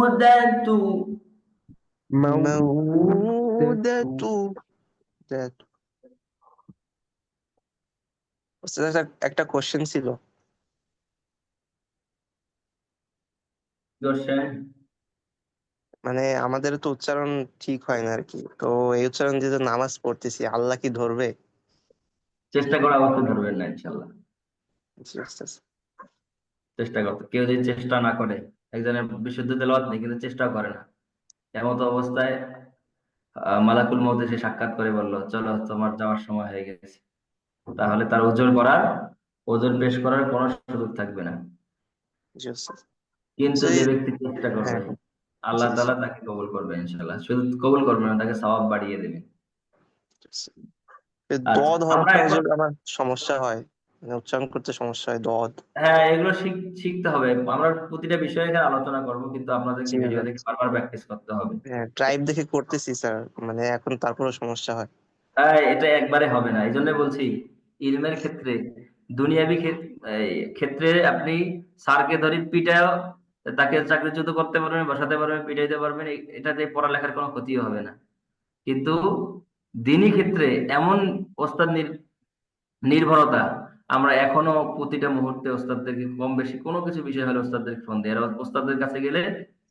مودة ذات ওস্তাদ, একটা কোশ্চেন ছিল। কোশ্চেন মানে আমাদের তো উচ্চারণ ঠিক হয় না আর কি, তো এই উচ্চারণ দিয়ে তো নামাজ পড়তেছি, আল্লাহ কি ধরবে? চেষ্টা করা অবশ্যই ধরবেন না ইনশাল্লাহ। জি ওস্তাদ। চেষ্টা করতে কেউ যদি চেষ্টা না করে, একজনের বিশুদ্ধ তেলাওয়াত নেই কিন্তু চেষ্টা করে না, এমত অবস্থায় মালাকুল মউত এসে সাক্ষাৎ করে বললো চলো তোমার যাওয়ার সময় হয়ে গেছে, তাহলে তার ওজন পেশ করার কোনো সুযোগ থাকবে না। জি ওস্তাদ। কিন্তু তো যে এই- ব্যক্তি চেষ্টা করবে হ্যাঁ, জি আল্লাহ জি। তাআলা তাকে কবুল করবে ইনশাআল্লাহ। শুধু কবুল করবে না, তাকে সওয়াব বাড়িয়ে দেবে। এই আচ্ছা দদ আমরা হরফটা এখন হুজুর আমার সমস্যা হয়, মানে উচ্চারণ করতে সমস্যা হয় দদ। হ্যাঁ এগুলো শিখতে হবে। আমরা প্রতিটা বিষয়ে এখানে আলোচনা করব, কিন্তু আপনাদেরকে জি ভিডিও হুজুর। দেখে বারবার প্র্যাকটিস করতে হবে। হ্যাঁ, ট্রাইব দেখে করতেছি স্যার, মানে এখন তারপরেও সমস্যা হয়। হ্যাঁ এটা একবারে হবে না, এই জন্য বলছি ইলমের ক্ষেত্রে দুনিয়াবি ক্ষেত্রে আপনি স্যারকে ধরে পিটায় তাকে চাকরিচ্যুত করতে পারবেন, বসাতে পারবেন, পিটাইতে পারবেন, এটাতে পড়ালেখার কোনো ক্ষতি হবে না। কিন্তু দিনী ক্ষেত্রে এমন ওস্তাদ নির্ভরতা, আমরা এখনো প্রতিটা মুহূর্তে ওস্তাদদেরকে কম বেশি কোনো কিছু বিষয় হলে ওস্তাদদের ফোন দিই, আর ওস্তাদদের কাছে গেলে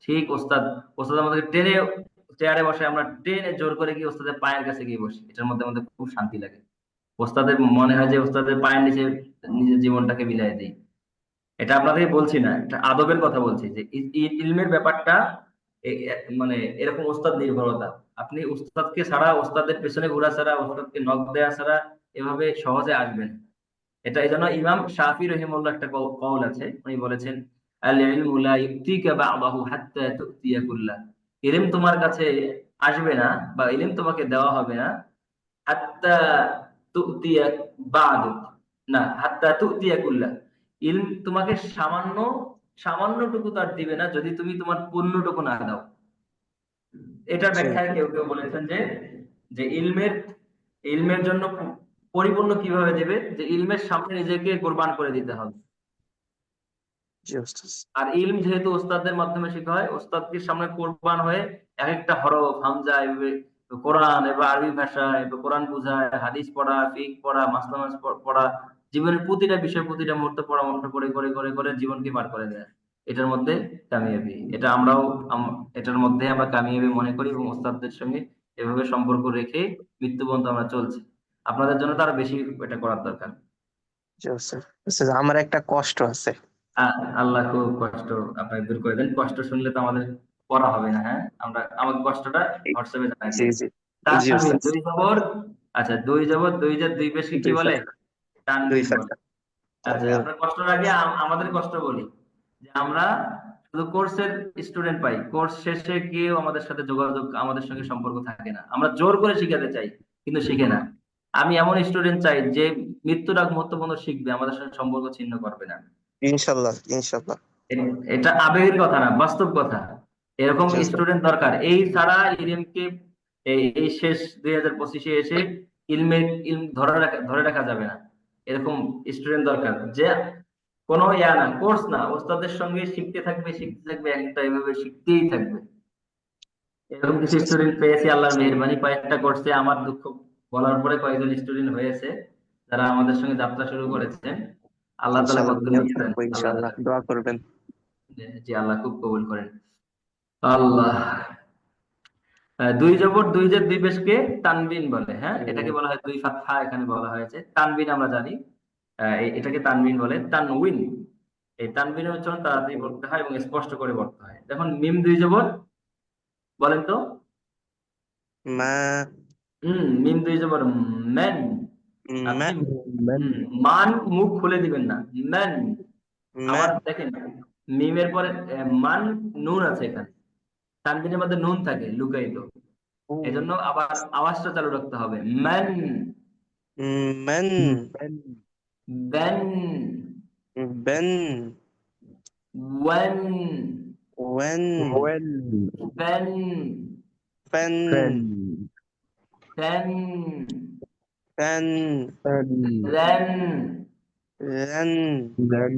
ঠিক ওস্তাদ ওস্তাদ আমাদেরকে টেনে চেয়ারে বসে, আমরা টেনে জোর করে গিয়ে ওস্তাদের পায়ের কাছে গিয়ে বসি, এটার মধ্যে আমাদের খুব শান্তি লাগে। ওস্তাদের মনে হয় যে ওস্তাদের পায়ের নিচে নিজের জীবনটাকে বিলাই দিই। এটা আপনাদেরকে বলছি না, এটা আদবের কথা বলছি যে ইলমের ব্যাপারটা মানে এরকম ওস্তাদ নির্ভরতা। আপনি ওস্তাদকে ছাড়া, ওস্তাদের পেছনে ঘোরা ছাড়া, ওস্তাদকে নক দেয়া ছাড়া এভাবে সহজে আসবেন। এটা এই জন্য ইমাম শাফি রহিমাহুল্লাহ একটা কওল আছে, উনি বলেছেন আল ইলমু লা ইউতিকা বা'দাহু হাত্তা তু'তিয়া কুল্লাহ। ইলম তোমার কাছে আসবে না বা ইলম তোমাকে দেওয়া হবে না হাত্তা তু'তিয়া বা'দু, না হাত্তা তু'তিয়া কুল্লাহ। ইলম তোমাকে সামান্যটুকু তার দিবে না যদি তুমি তোমার পূর্ণটুকু না দাও। এটার জি ব্যাখ্যায় কেউ কেউ বলেছেন যে যে ইলমের ইলমের জন্য পরিপূর্ণ কিভাবে দেবে, যে ইলমের সামনে নিজেকে কোরবান করে দিতে হবে। জি ওস্তাদ। আর ইলম যেহেতু ওস্তাদের মাধ্যমে শেখা হয়, ওস্তাদকে সামনে কোরবান হয়ে এক একটা হরফ হামজা এভাবে কোরআন এবার আরবি ভাষা এবার কোরআন বোঝায়, হাদিস পড়া, ফিকহ পড়া, মাসলামাস পড়া, জীবনের প্রতিটা বিষয় প্রতিটা মুহূর্তে পরামর্শ করে করে করে করে জীবনকে পার করে দেয়। এটার মধ্যে কামিয়াবি, এটা এটার মধ্যে আমরা কামিয়াবি মনে করি, এবং ওস্তাদদের সঙ্গে এভাবে সম্পর্ক রেখে মৃত্যু পর্যন্ত আমরা চলছি। আপনাদের জন্য তো আরো বেশি এটা করার দরকার। জি ওস্তাদ। ওস্তাদ, আমার একটা কষ্ট আছে। আল্লাহ খুব কষ্ট আপনাকে দূর করে দেন। কষ্ট শুনলে তো আমাদের পড়া হবে না। হ্যাঁ আমাকে কষ্টটা হোয়াটসঅ্যাপে জানাই জি দিন। জি। জি তানভীর ওস্তাদ। দুই জবর, আচ্ছা দুই জবর দুই যে দুই পেশকে কি দুই বলে? ফাঁকা, দুই তানভীর বলে। ফাঁকা। আচ্ছা তানভীর। আপনার কষ্টর আগে আমাদের কষ্ট বলি, যে আমরা শুধু কোর্সের স্টুডেন্ট পাই, কোর্স শেষে গিয়েও আমাদের সাথে যোগাযোগ, আমাদের সঙ্গে সম্পর্ক থাকে না। আমরা জোর করে শিখাতে চাই কিন্তু শিখে না। আমি এমন স্টুডেন্ট চাই যে মৃত্যুর আগ মুহূর্ত পর্যন্ত শিখবে, আমাদের সঙ্গে সম্পর্ক ছিন্ন করবে না। ইনশাল্লাহ ইনশাল্লাহ। এটা আবেগের কথা না, বাস্তব কথা। এরকম জি ওস্তাদ। স্টুডেন্ট দরকার। এই ছাড়া ইলমকে এই শেষ 2025-এ এসে ইলম ধরে রাখা যাবে না। এরকম স্টুডেন্ট দরকার যে কোনো না কোর্স না, ওস্তাদের সঙ্গে শিখতে থাকবে শিখতে থাকবে, একটা এভাবে শিখতেই থাকবে। এরকম কিছু আচ্ছা, আচ্ছা। স্টুডেন্ট পেয়েছি আল্লাহর মেহেরবানি, কয়েকটা কোর্সে আমার দুঃখ বলার পরে কয়েকজন স্টুডেন্ট হয়েছে যারা আমাদের সঙ্গে যাত্রা শুরু করেছেন। আল্লাহ তাআলা ইনশাল্লাহ কবুল আমিও থাকবো, করেন। আল্লাহ ইনশাল্লাহ তাআলা দোয়া করবেন। জি আল্লাহ খুব কবুল করেন। আল্লাহ দুই জবর দুই জের দুই পেশকে তানবিন বলে। হ্যাঁ এটাকে বলা হয় দুই ফাতহা, এখানে বলা হয়েছে তানবিন, আমরা জানি। এটাকে তানবিন বলে। তানউইন এই তানবিনের উচ্চারণ তাড়াতাড়ি পড়তে হয় এবং স্পষ্ট করে পড়তে হয়। দেখুন মিম দুই জবর, বলেন তো। মা মিম দুই জবর মেন। আপনি ম্যান মান মুখ খুলে দিবেন না, মেন। আবার ম্যান দেখেন মিমের পরে মান নুন আছে এখানে, তানবিনের মধ্যে নুন থাকে লুকায়িত, এজন্য আবার আওয়াজটা চালু রাখতে হবে, man. Man ben. Ben wen. Wen fen. Fen ten. Fen ren. Ren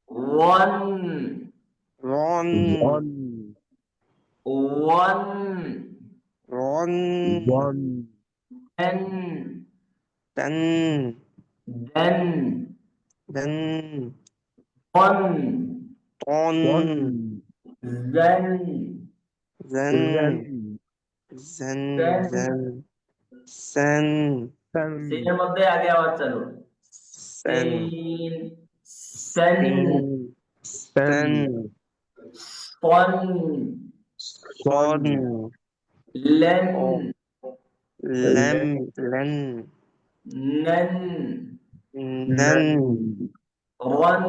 one. Ron one. Ron ten. Ten then. Then one. Ton then. Jen jen sen. Jen sen সিনের মধ্যে আগে আওয়াজ চালু, sen sane. Sen. Sen spon. Son len. Lem len nen. Nen ron.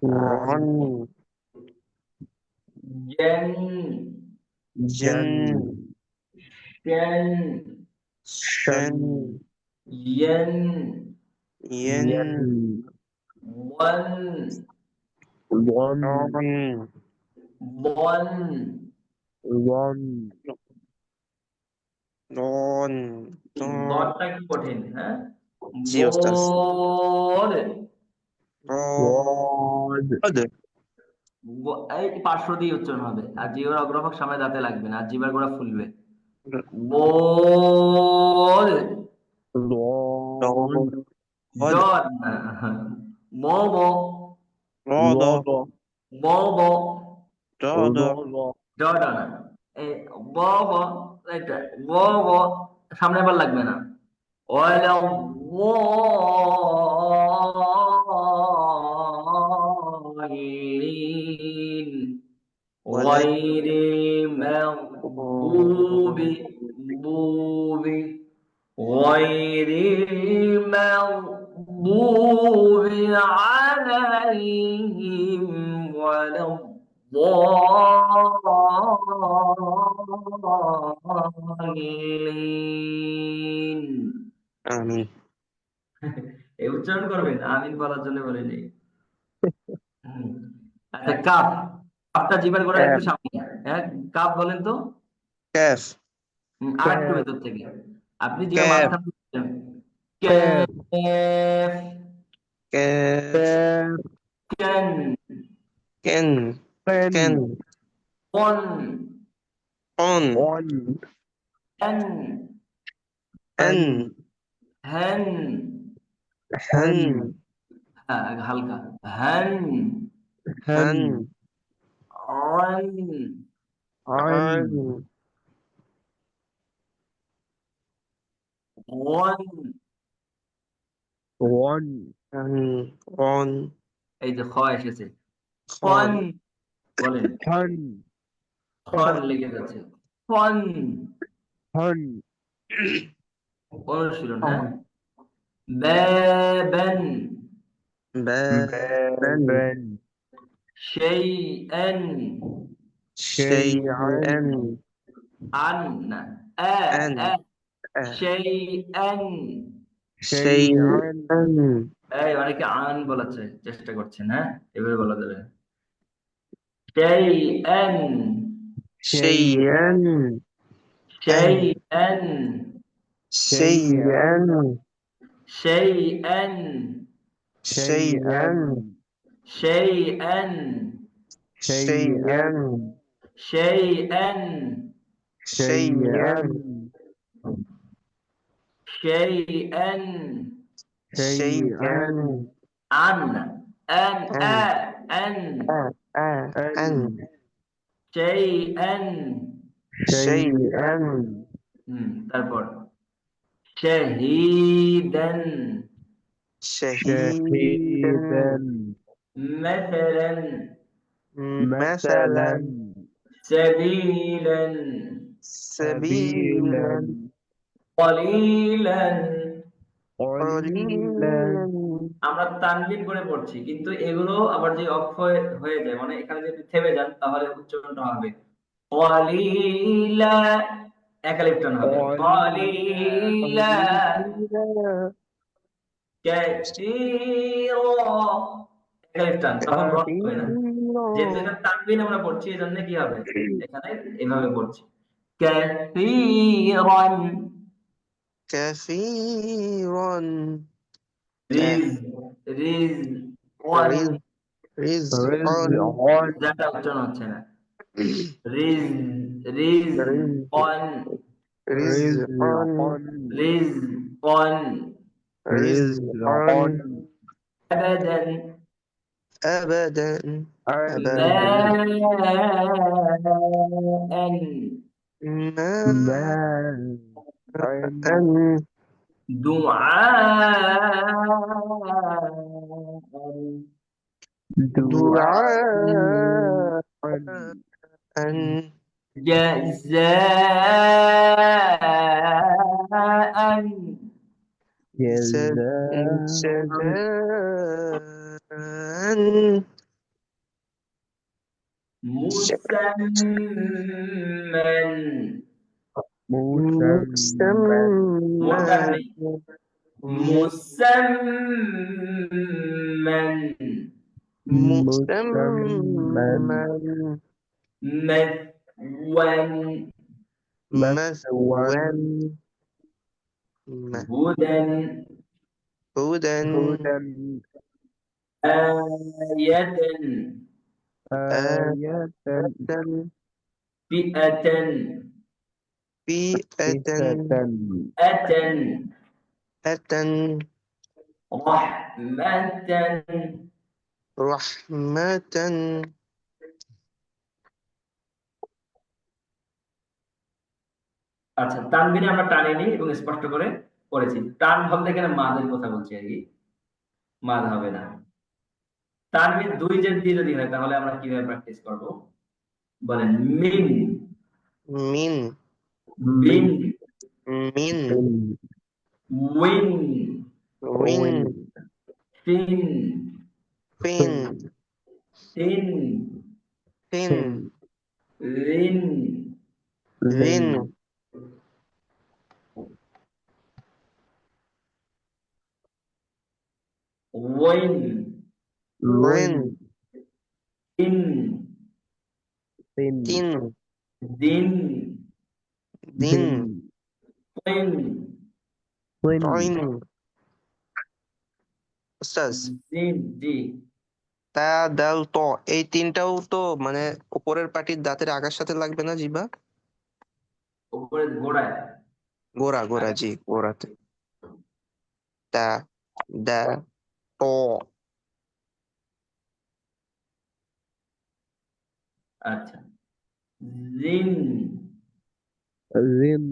Ron jen. Jen ten. Shen yen. yen one. ron bon. ron don বনটা একটু কঠিন, হ্যাঁ। জি ওস্তাদ বন। rod এই পার্শ্ব দিয়ে উচ্চারণ হবে, আর জিহ্বার অগ্রভাগ সামনে দাঁতে লাগবে না, আর জিহ্বার গোড়া ফুলবে। বল। rod ডন। ম ম। rod ম ম। rod ডটা না, এই ব ব, এটা ব ব সামনে আবার লাগবে না। ওয়ালা ضالين walad غير مغضوب بوب غير المغضوب عليهم ولا الضالين। amin এই উচ্চারণ করবেন, আমিন বলার জন্য বলেনি। হুম। আচ্ছা কাপ, কাপটা জিহ্বার গোড়ার একটু kaf সামনে, হ্যাঁ। কাপ বলেন তো। kaf আর একটু ভেতর থেকে, আপনি জিহ্বার kaf মাঝখান থেকে কেফ। kaf কেন। ken ken পন। on N. n হেন। hen হ্যাঁ, হালকা হেন। hen on. on one. on এই যে খ এসেছে, ফন। on বলেন, খন লেগে যাচ্ছে, ফন। অনুশীলন, হ্যাঁ। বেবেন। ben شيئا. shay'an عن. an شيئا। shay'an এই অনেকে আন বলার চেষ্টা করছেন, হ্যাঁ, এভাবে বলা যাবে না। شيئا. shay'an an شيئا. shay'an شيئا. shay'an شيئا. shay'an شيئا. shay'an شيئا. shay'an عن. أن. an أن. an شيئا. shay'an তারপর শাহিদান। shahidan مثلا مثلا سبيلا سبيلا قليلا। قليلا আমরা তানবিন করে পড়ছি, কিন্তু এগুলো আবার যে অক্ষয় হয়ে যায়, মানে এখানে যদি থেমে যান তাহলে উচ্চারণটা হবে কলিলা, একালিফ টান হবে কলিলা, قليلا কাসীরা, একালিফ টান, তখন রস হবে না। যেহেতু كثيرا এটা তানবিন আমরা পড়ছি, এজন্য কি হবে, এখানে এভাবে পড়ছি কাসীরান। كثيرا রিজ রিজ ওয়ান, رزقا যেটা উচ্চারণ হচ্ছে না। রিজ রিজ অন, رزقا রিজ অন, رزقا আবাদান أبدا أبدا মাআন ما أن দুআআন دعاء أن জাযাআন جزاء মুসাম্মান, মোটা مسمى নেই, মুসাম্মান, مسمى مثওয়ান مثوى হুদান هدى আয়াতান آية ফিআতান فئة আতান أتى রাহমাতান। رحمة আচ্ছা, তানবিনে আমরা টানিনি এবং স্পষ্ট করে পড়েছি। টান ভাবতে এখানে মাদের কথা বলছি আর কি, মাদ হবে না। তানবিন দুই জের দিয়ে যদি হয় তাহলে আমরা কিভাবে প্র্যাকটিস করব বলেন? মিন, من বিন, من উইন, وين ফিন, فين তিন, فين রিন, لين ওয়াইন, وين তিন, تين দিন, دين ওয়াইন, عين উস্তাজ জিন, জি। তা দাল ত এই তিনটাও তো মানে উপরের পাটির দাঁতের আগার সাথে লাগবে না জিবা উপরে গোড়ায় গোড়া গোড়া আগে। জি গোড়াতে তা দা ত আচ্ছা, জিন, জিন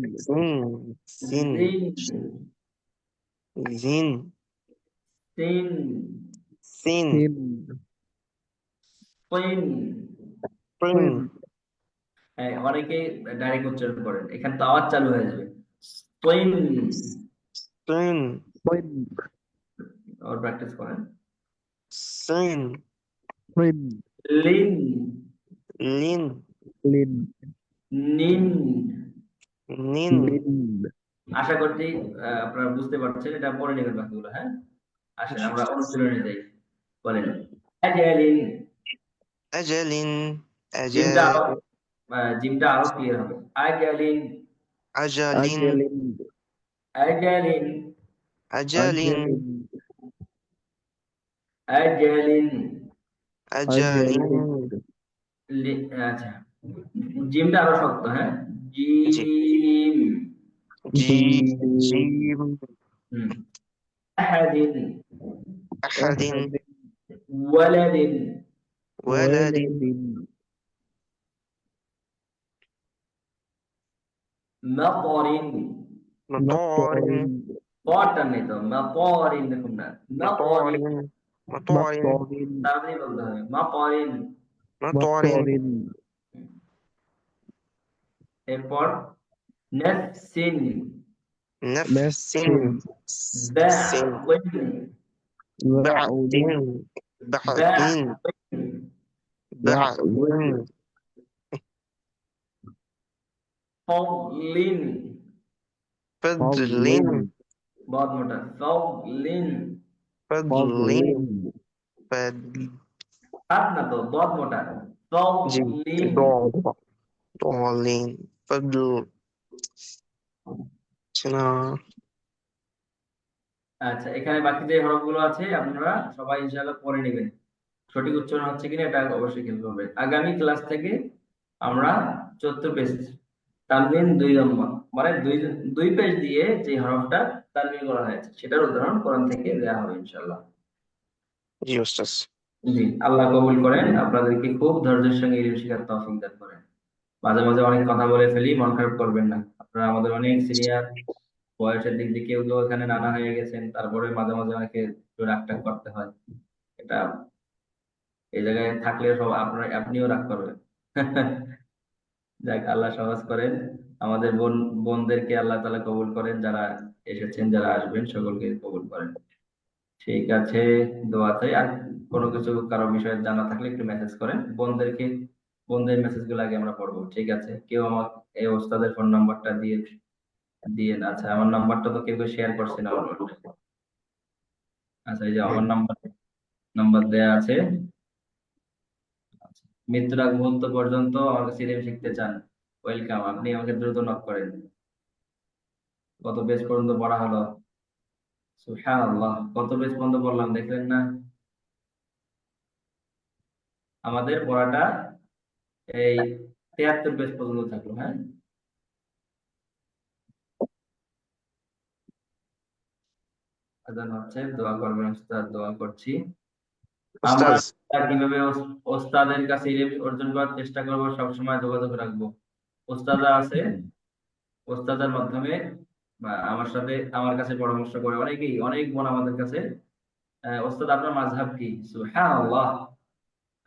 জিন জিন, জিন সিন, সিন সিন। প্রিন হ্যাঁ, অনেকেই ডাইরেক্ট উচ্চারণ করেন, এখানে তো আওয়াজ চালু হয়ে যাবে। সিন, সিন আর প্র্যাকটিস করেন। সিন লিন, লিন নিন। নিন আশা করছি আপনারা বুঝতে পারছেন, এটা পরে নেবেন বাকিগুলো। হ্যাঁ, আসেন আমরা অনুশীলনে যাই। বলেন আজালিন, আজালিন জিমটা আরো জিমটা আরো ক্লিয়ার হবে। আজালিন, আজালিন আজালিন, আজালিন আজালিন। আজালিন আচ্ছা, জিমটা আরো শক্ত। হ্যাঁ, জি জিম। জি জিম হুম, আহাদিন, আহাদিন ওয়ালাদিন, ওয়ালাদিন মাতারিন। মতারিন পরটা নেই তো, মাতারিন দেখুন না, মাতারিন, মতারিন مطارين مطارين তাড়াতাড়ি বলতে হবে। মাতারিন। مطارين مطارين এরপর নাফসিন, نفس نفس سين বা'দিন, بعد بعد بعدين بعد بعدين ফাদলিন, فضل বদ মোটা, ফাদলিন, فضل فضل فضل হাত না তো, বদ মোটা, جي ফাদলিন। ضاد ضالين فضل شنا আচ্ছা, এখানে বাকি যে হরফগুলো আছে আপনারা সবাই ইনশাআল্লাহ পড়ে নেবেন, সঠিক উচ্চারণ হচ্ছে কিনা এটা অবশ্যই খেয়াল করবেন। আগামী ক্লাস থেকে আমরা 14 পেজ তানবিন 2 নম্বর, মানে দুই পেজ দিয়ে যে হরফটা তানবিন করা হয়েছে সেটার উদাহরণ কোরআন থেকে দেওয়া হবে ইনশাআল্লাহ। جي أستاذ জি, আল্লাহ কবুল করেন, আপনাদেরকে খুব ধৈর্যের সঙ্গে ইলম শেখার তৌফিক দান করেন। মাঝে মাঝে অনেক কথা বলে ফেলি, মন খারাপ করবেন না। আপনারা আমাদের অনেক সিনিয়র, বয়সের দিক দিয়ে কেউ কেউ এখানে নানা হয়ে গেছেন, তারপরে মাঝে মাঝে অনেকে একটু রাগ টাগ করতে হয়। এটা এই জায়গায় থাকলে সব আপনিও রাগ করবেন। যাক, আল্লাহ সহজ করেন। আমাদের বোনদেরকে আল্লাহ তাআলা কবুল করেন, যারা এসেছেন যারা আসবেন সকলকে কবুল করেন। ঠিক আছে, দোয়াতে আর কোনো কিছু কারো বিষয়ে জানা থাকলে একটু মেসেজ করেন। বোনদের মেসেজ গুলো আগে আমরা পড়বো, ঠিক আছে? কেউ আমার এই ওস্তাদের ফোন নাম্বারটা দিয়ে দিয়ে আচ্ছা, আমার নাম্বারটা তো কেউ শেয়ার করছে না অলরেডি। আচ্ছা, এই যে আমার নাম্বার দেয়া আছে। আচ্ছা, মৃত্যুর আগ মুহূর্ত পর্যন্ত আমার কাছে ইলম শিখতে চান, ওয়েলকাম। আপনি আমাকে দ্রুত নক করেন। কত পেজ পর্যন্ত পড়া হলো? সুবহানাল্লাহ, কত পেজ পর্যন্ত পড়লাম দেখলেন না? আমাদের পড়াটা এই 73 পেজ পর্যন্ত থাকলো। হ্যাঁ, আজান হচ্ছে, দোয়া করবেন উস্তাদ, দোয়া করছি। আমরা أستاذ কিভাবে ওস্তাদের কাছে ইলম অর্জন করার চেষ্টা করবো, সবসময় যোগাযোগ রাখবো। ওস্তাদরা আছে, ওস্তাদের মাধ্যমে বা আমার কাছে পরামর্শ করে অনেকেই, অনেক বোন আমাদের কাছে, ওস্তাদ আপনার মাযহাব কি? সুবহানাল্লাহ,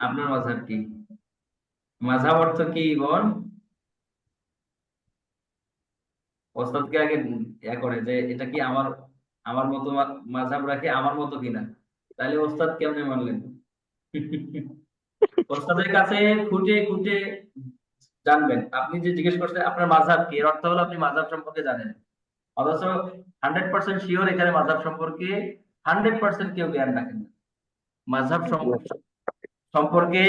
আপনার মাযহাব কি? মাযহাব অর্থ কি বোন? ওস্তাদকে আগে করে যে এটা কি আমার আমার মতো মাযহাব রাখে, আমার মতো কিনা, তাহলে ওস্তাদ কেমনে মানলেন? ওস্তাদের কাছে খুঁটে খুঁটে জানবেন। আপনি যে জিজ্ঞেস করছেন আপনার মাযহাব কি, এর অর্থ হলো আপনি মাযহাব সম্পর্কে জানেন, অথচ 100% শিওর এখানে মাযহাব সম্পর্কে 100% কেউ জ্ঞান রাখেন না। মাযহাব সম্পর্কে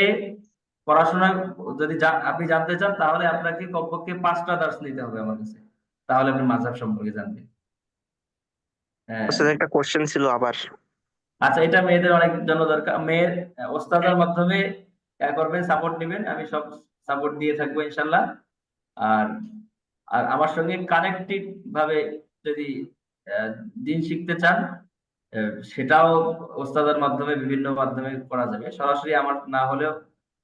পড়াশোনা যদি আপনি জানতে চান, তাহলে আপনাকে কমপক্ষে 5টা দার্স নিতে হবে আমার কাছে, তাহলে আপনি মাযহাব সম্পর্কে জানবেন। হ্যাঁ, أستاذ একটা কোশ্চেন ছিল আবার আচ্ছা, এটা মেয়েদের অনেক জন্য দরকার। মেয়ের ওস্তাদের মাধ্যমে করবেন, সাপোর্ট নেবেন, আমি সব সাপোর্ট দিয়ে থাকবো ইনশাল্লাহ। আর আর আমার সঙ্গে কানেক্টেড ভাবে যদি আহ, দিন শিখতে চান, সেটাও ওস্তাদের মাধ্যমে বিভিন্ন মাধ্যমে করা যাবে, সরাসরি আমার না হলেও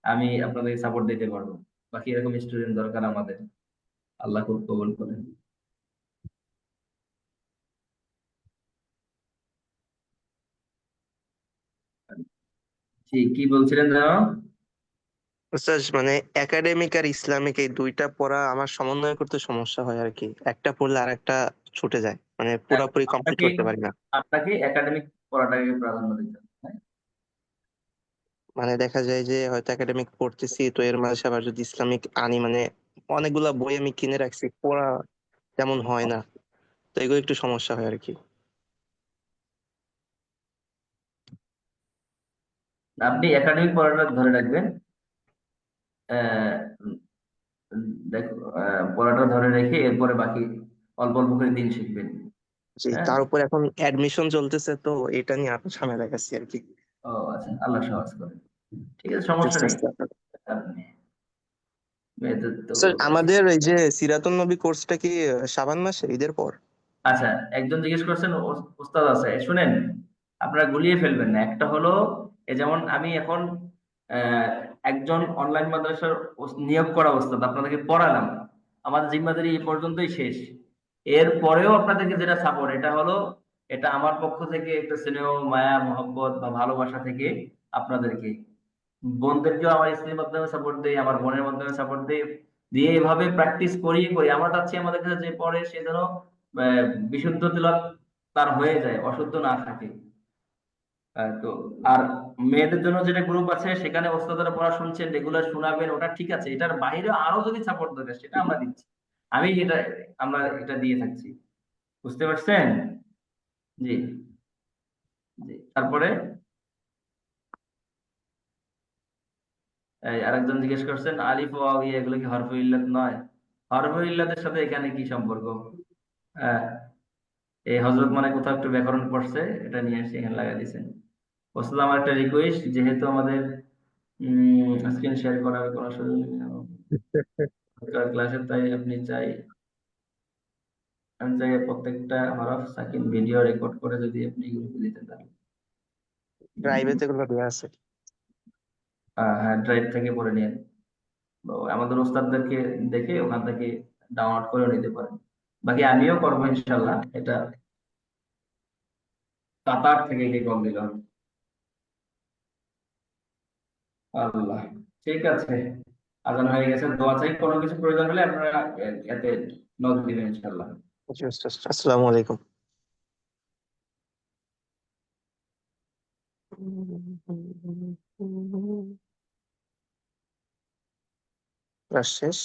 আমি আপনাদের সাপোর্ট দিতে পারবো। বাকি এরকম স্টুডেন্ট দরকার আমাদের, আল্লাহ খুব কবুল করেন। জি, কি বলছিলেন জানো? স্যার, মানে একাডেমিক আর ইসলামিক এই দুইটা পড়া আমার সমন্বয় করতে সমস্যা হয় আর কি, একটা পড়লে আর একটা ছুটে যায়, মানে পুরোপুরি কমপ্লিট আপনাকে করতে পারি না। আপনাকে একাডেমিক পড়াটাকে প্রাধান্য দিতে হবে, হ্যাঁ? মানে দেখা যায় যে হয়তো একাডেমিক পড়তেছি, তো এর মাঝে আবার যদি ইসলামিক আনি, মানে অনেকগুলা বই আমি কিনে রাখছি, পড়া তেমন হয় না, তো এগুলো একটু সমস্যা হয় আর কি। আপনি একাডেমিক পড়াটা ধরে রাখবেন। আহ, দেখো, পড়াটা ধরে রেখে এরপরে বাকি অল্প অল্প করে দিন শিখবেন। জি, হ্যাঁ, তার উপর এখন অ্যাডমিশন চলতেছে, তো এটা নিয়ে আরো ঝামেলা গেছে আর কি। ও আচ্ছা, আল্লাহ সহজ করেন। ঠিক আছে, সমস্যা নেই। আপনি মেয়েদের তো স্যার, আমাদের এই যে সিরাতুন নবী কোর্সটা কি শাবান মাসে ঈদের পর? আচ্ছা, একজন জিজ্ঞেস করছেন ওস্তাদ আছে, শুনেন, আপনারা গুলিয়ে ফেলবেন না। একটা হলো যেমন আমি এখন আহ, একজন অনলাইন মাদ্রাসার নিয়োগ করা ওস্তাদ, আপনাদেরকে পড়ালাম, আমাদের জিম্মাদারি এই পর্যন্তই শেষ। এর পরেও আপনাদেরকে যেটা সাপোর্ট, এটা হলো এটা আমার পক্ষ থেকে একটা স্নেহ, মায়া, মহব্বত বা ভালোবাসা থেকে আপনাদেরকে, বোনদেরকেও আমার স্ত্রীর মাধ্যমে সাপোর্ট দেই, আমার বোনের মাধ্যমে সাপোর্ট দেই, দিয়ে এভাবে প্র্যাকটিস করিয়ে করি আমরা চাচ্ছি আমাদের কাছে যে পড়ে সে যেন বিশুদ্ধ তিলাওয়াত তার হয়ে যায়, অশুদ্ধ না থাকে। তো আর মেয়েদের জন্য যেটা গ্রুপ আছে সেখানে ওস্তাদরা পড়া শুনছেন, রেগুলার শোনাবেন, ওটা ঠিক আছে। এটার বাইরে আরো যদি সাপোর্ট দরকার সেটা আমরা দিচ্ছি, আমরা এটা দিয়ে থাকছি। বুঝতে পারছেন? জি, জি। তারপরে আরেকজন জিজ্ঞেস করছেন আলিফ ওয়াও ইয়া এগুলো কি হরফে ইল্লাত নয়? হরফে ইল্লাতের সাথে এখানে কি সম্পর্ক? আহ, এই হযরত মানে কোথাও একটু ব্যাকরণ পড়ছে, এটা নিয়ে এসে এখানে লাগাই দিয়েছেন। ওস্তাদ আমার একটা রিকোয়েস্ট, যেহেতু আমাদের স্ক্রিন শেয়ার করার কোনো সুযোগ নেই ক্লাসে, তাই আমি চাই প্রত্যেকটা হরফ সাকিন ভিডিও রেকর্ড করে যদি আপনি গ্রুপে দিতে পারেন। ড্রাইভে তো এগুলো দেওয়া আছে। হ্যাঁ, ড্রাইভ থেকে পড়ে নিয়ে আমাদের ওস্তাদদেরকে দেখে ওখান থেকে ডাউনলোড করে নিতে পারেন। বাকি আমিও করবো ইনশাল্লাহ, এটা কাতার থেকে কে কল দিল? আল্লাহ, ঠিক আছে, আজান হয়ে গেছে, দোয়া চাই, কোনো কিছু প্রয়োজন হলে আপনারা এতে নক দিবেন ইনশাল্লাহ। জি, উস্তাদ। আসসালামু আলাইকুম। ক্লাস শেষ।